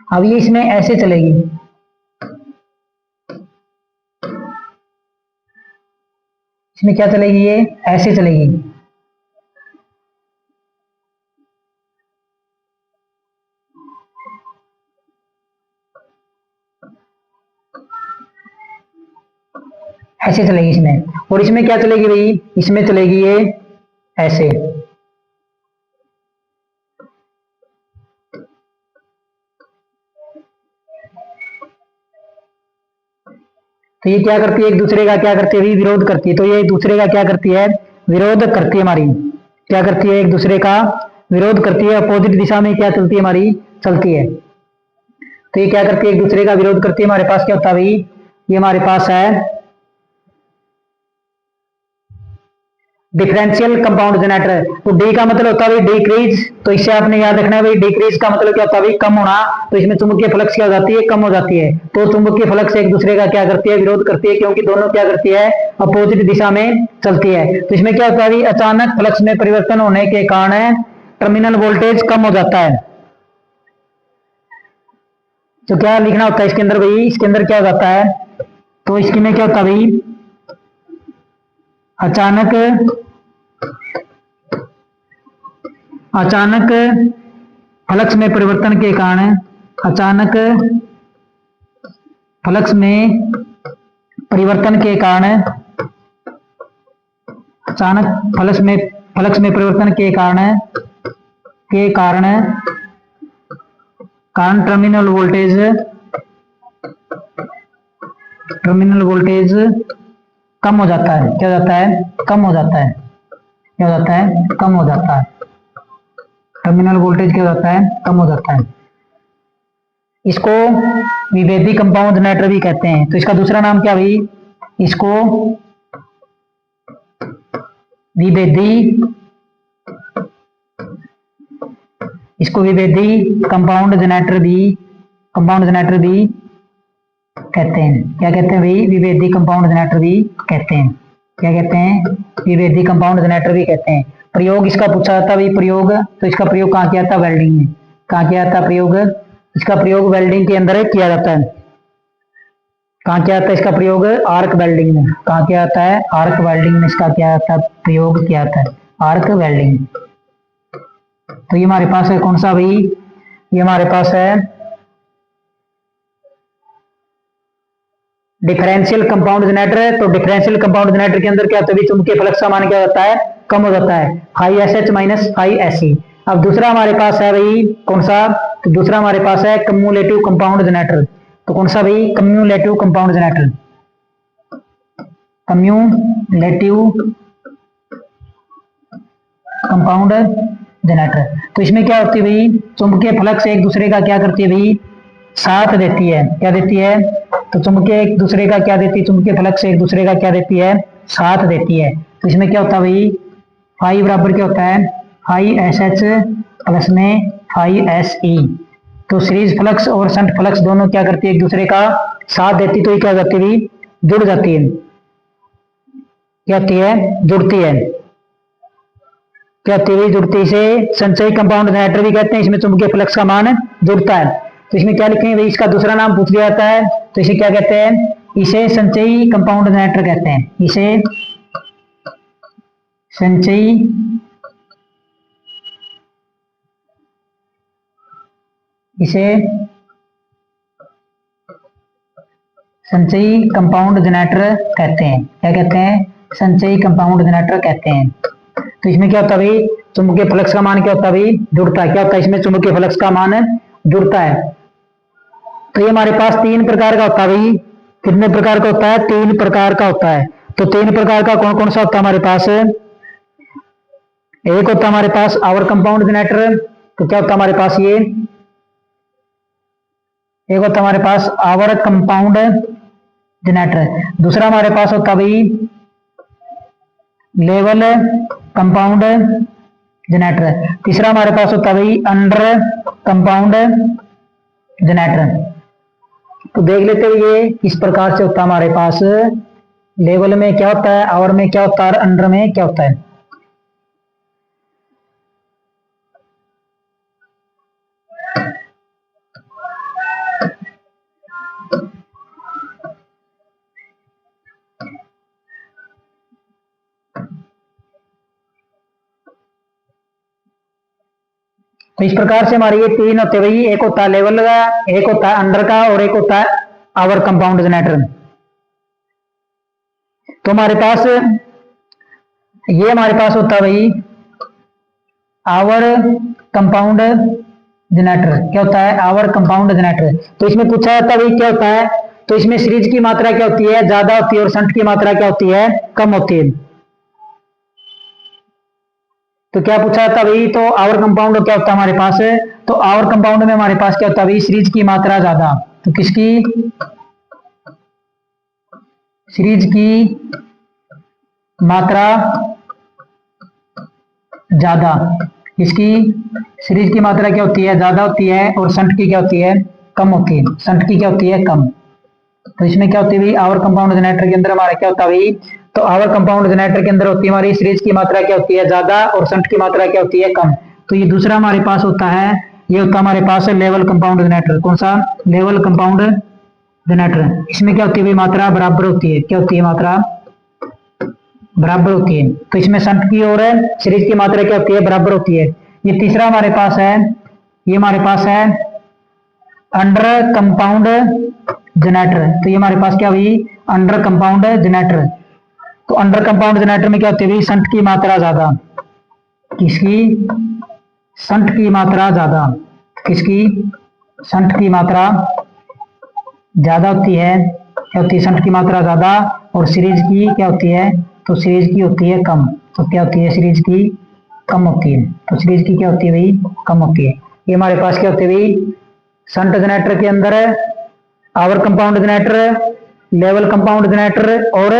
अब ये इसमें ऐसे चलेगी, इसमें क्या चलेगी, ये ऐसे चलेगी। ऐसे चलेगी इसमें, और इसमें क्या चलेगी भाई, इसमें चलेगी ये ऐसे। तो ये क्या करती है, एक दूसरे का क्या करती है भाई, विरोध करती है। तो ये एक दूसरे का क्या करती है, विरोध करती है हमारी, क्या करती है, एक दूसरे का विरोध करती है, अपोजिट दिशा में क्या चलती है हमारी, चलती है। तो ये क्या करती है, एक दूसरे का विरोध करती है। हमारे पास क्या होता है भाई, ये हमारे पास है डिफरेंशियल कंपाउंड जनरेटर। तो डी का मतलब होता है भाई डिक्रीज, तो इससे आपने याद रखना है भाई, डिक्रीज का मतलब क्या होता है भाई, कम होना। तो इसमें चुंबकीय फ्लक्स क्या हो जाती है, कम हो जाती है। तो चुंबकीय फ्लक्स एक दूसरे का क्या करती है, विरोध करती है, क्योंकि दोनों क्या करती है, अपोजिट दिशा में चलती है। तो इसमें क्या होता है भाई, अचानक फ्लक्स में परिवर्तन होने के कारण टर्मिनल वोल्टेज कम हो जाता है। तो क्या लिखना होता है इसके अंदर भाई, इसके अंदर क्या हो जाता है, तो इसके में क्या होता है भाई, अचानक फ्लक्स में परिवर्तन के कारण, अचानक फ्लक्स में परिवर्तन के कारण, अचानक फ्लक्स में परिवर्तन के कारण टर्मिनल वोल्टेज कम हो जाता है। क्या हो जाता है, कम हो जाता है। क्या हो जाता है, कम हो जाता है। टर्मिनल वोल्टेज क्या हो जाता है, कम हो जाता है। इसको विभेदी कंपाउंड जनरेटर भी कहते हैं। तो इसका दूसरा नाम क्या भाई, इसको विभेदी कंपाउंड जनरेटर भी कहते हैं। क्या कहते हैं भाई, विभेदी कंपाउंड जनरेटर भी कहते हैं। क्या कहते हैं, विभेदी कंपाउंड जनरेटर भी कहते हैं। प्रयोग इसका पूछा जाता है भाई, प्रयोग, तो इसका प्रयोग कहाँ किया जाता है, वेल्डिंग में। कहाँ किया जाता है प्रयोग, इसका प्रयोग वेल्डिंग के अंदर किया जाता है। कहाँ किया जाता है इसका प्रयोग, आर्क वेल्डिंग में। कहाँ किया जाता है, आर्क वेल्डिंग में इसका क्या जाता है, प्रयोग किया जाता है, आर्क वेल्डिंग। तो ये हमारे पास है कौन सा भाई, ये हमारे पास है डिफरेंशियल कंपाउंड जनरेटर। तो डिफरेंशियल कंपाउंड जनरेटर के अंदर क्या होता है, चुंबकीय फ्लक्स का मान क्या होता है, कम हो जाता है, 5SH माइनस 5SE। अब दूसरा हमारे पास है भाई कौन सा, तो दूसरा हमारे पास है कम्युलेटिव कंपाउंड जनरेटर। तो कौन सा भाई, cumulative compound generator, cumulative compound generator. तो इसमें क्या होती है भाई, चुंबकीय फ्लक्स एक दूसरे का क्या करती है भाई, साथ देती है। क्या देती है, तो चुंबकीय एक दूसरे का क्या देती है, चुंबकीय फ्लक्स एक दूसरे का क्या देती है, साथ देती है। तो इसमें क्या होता है भाई, 5 बराबर क्या होता है, 5SH प्लस में 5SE। तो सीरीज फ्लक्स और शंट फ्लक्स दोनों क्या करती है, एक दूसरे का साथ देती, तो ये क्या जाती है, जुड़ जाती है। क्या होती है, जुड़ती है। क्या होती है, जुड़ती से संचयी कंपाउंड जनरेटर भी कहते हैं। इसमें चुंबकीय फ्लक्स का मान जुड़ता है। तो इसमें क्या लिखेंगे भाई, इसका दूसरा नाम पूछ लिया जाता है, तो इसे क्या कहते हैं, इसे संचयी कंपाउंड जनरेटर कहते हैं। इसे संचयी इसे संचयी कंपाउंड जनरेटर कहते हैं। क्या कहते हैं? संचयी कंपाउंड जनरेटर कहते हैं। तो इसमें क्या होता है भाई? चुंबकीय फ्लक्स का मान क्या होता है भाई? जुड़ता है। क्या होता है इसमें? चुंबकीय फ्लक्स का मान जुड़ता है। तो ये हमारे पास 3 प्रकार का होता है भाई। कितने प्रकार का होता है? 3 प्रकार का होता है। तो 3 प्रकार का कौन कौन सा होता है हमारे पास? एक होता है हमारे पास आवर कंपाउंड जनरेटर। तो क्या होता है हमारे पास? ये एक होता है हमारे पास आवर कंपाउंड जनरेटर। दूसरा हमारे पास होता है भाई लेवल कंपाउंड जनरेटर। तीसरा हमारे पास होता है भाई अंडर कंपाउंड जनरेटर। तो देख लेते हैं ये किस प्रकार से होता है हमारे पास। लेवल में क्या होता है, आवर में क्या होता है, अंडर में क्या होता है। तो इस प्रकार से हमारे ये 3 होते हैं भाई। एक होता है लेवल का, एक होता है अंडर का और एक होता है आवर कंपाउंड जनरेटर। तो हमारे पास ये हमारे पास होता है भाई आवर कंपाउंड जनरेटर। क्या होता है? Over compound generator. तो इसमें पूछा जाता है भाई क्या होता है। तो इसमें सीरीज की मात्रा क्या होती है? ज्यादा होती है। और शंट की मात्रा क्या होती है? कम होती है। तो क्या पूछा जाता भाई? तो आवर कंपाउंड क्या होता है हमारे पास? तो आवर कंपाउंड में हमारे पास क्या होता है भाई? सीरीज की मात्रा ज्यादा। तो किसकी? सीरीज की मात्रा ज्यादा। इसकी सीरीज की मात्रा क्या होती है? ज्यादा होती है। और शंट की क्या होती है? कम होती है। शंट की क्या होती है? कम। तो इसमें क्या होती है भाई? आवर कंपाउंड जनरेटर के अंदर हमारा क्या होता है भाई? तो आवर कंपाउंड जनरेटर के अंदर होती है हमारी सीरीज की मात्रा क्या होती है? ज्यादा। और शंट की मात्रा क्या होती है? कम। तो ये दूसरा हमारे पास होता है, ये होता है हमारे पास लेवल कंपाउंड जनरेटर। कौन सा? Level compound generator. इसमें क्या होती है भाई? मात्रा बराबर होती है। क्या होती है? मात्रा बराबर होती है। तो इसमें शंट की और सीरीज की मात्रा क्या होती है? बराबर होती है। ये तीसरा हमारे पास है, ये हमारे पास है अंडर कंपाउंड जनरेटर। तो ये हमारे पास क्या हुई? Under compound generator. तो अंडर कंपाउंड जनरेटर में क्या होती है? शंट की मात्रा ज्यादा। किसकी? शंट की मात्रा ज्यादा। किसकी? शंट की मात्रा ज्यादा होती है। क्या होती है? शंट की मात्रा ज्यादा। और सीरीज की क्या होती है? तो सीरीज की होती है कम। तो क्या होती है? सीरीज की कम होती है। तो सीरीज की क्या होती है भाई? कम होती है। ये हमारे पास क्या होती है भाई? शंट जनरेटर के अंदर over compound generator, level compound generator और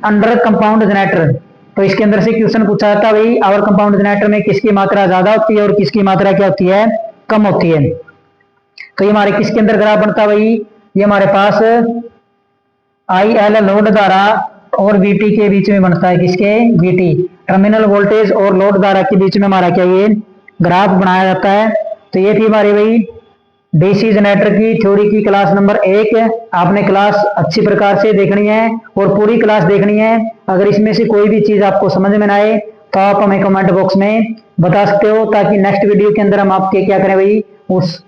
अंडर कंपाउंड जनरेटर। तो इसके अंदर से क्वेश्चन पूछा जाता है भाई आवर कंपाउंड जनरेटर में किसकी मात्रा ज्यादा होती है और किसकी मात्रा क्या होती है? कम होती है। तो ये हमारे किसके अंदर ग्राफ बनता है भाई? ये हमारे पास आई एल लोड धारा और वीटी के बीच में बनता है। किसके? वीटी टर्मिनल वोल्टेज और लोड धारा के बीच में हमारा क्या ये ग्राफ बनाया जाता है। तो ये थी हमारी भाई डीसी जनरेटर की थ्योरी की क्लास नंबर 1। आपने क्लास अच्छी प्रकार से देखनी है और पूरी क्लास देखनी है। अगर इसमें से कोई भी चीज आपको समझ में ना आए तो आप हमें कमेंट बॉक्स में बता सकते हो, ताकि नेक्स्ट वीडियो के अंदर हम आपके क्या करें भाई, उस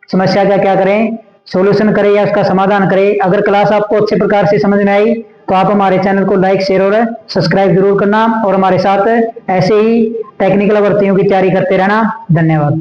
समस्या का क्या करें, सॉल्यूशन करें या उसका समाधान करें। अगर क्लास आपको अच्छे प्रकार से समझ में आई तो आप हमारे चैनल को लाइक, शेयर और सब्सक्राइब जरूर करना और हमारे साथ ऐसे ही टेक्निकल भर्तियों की तैयारी करते रहना। धन्यवाद।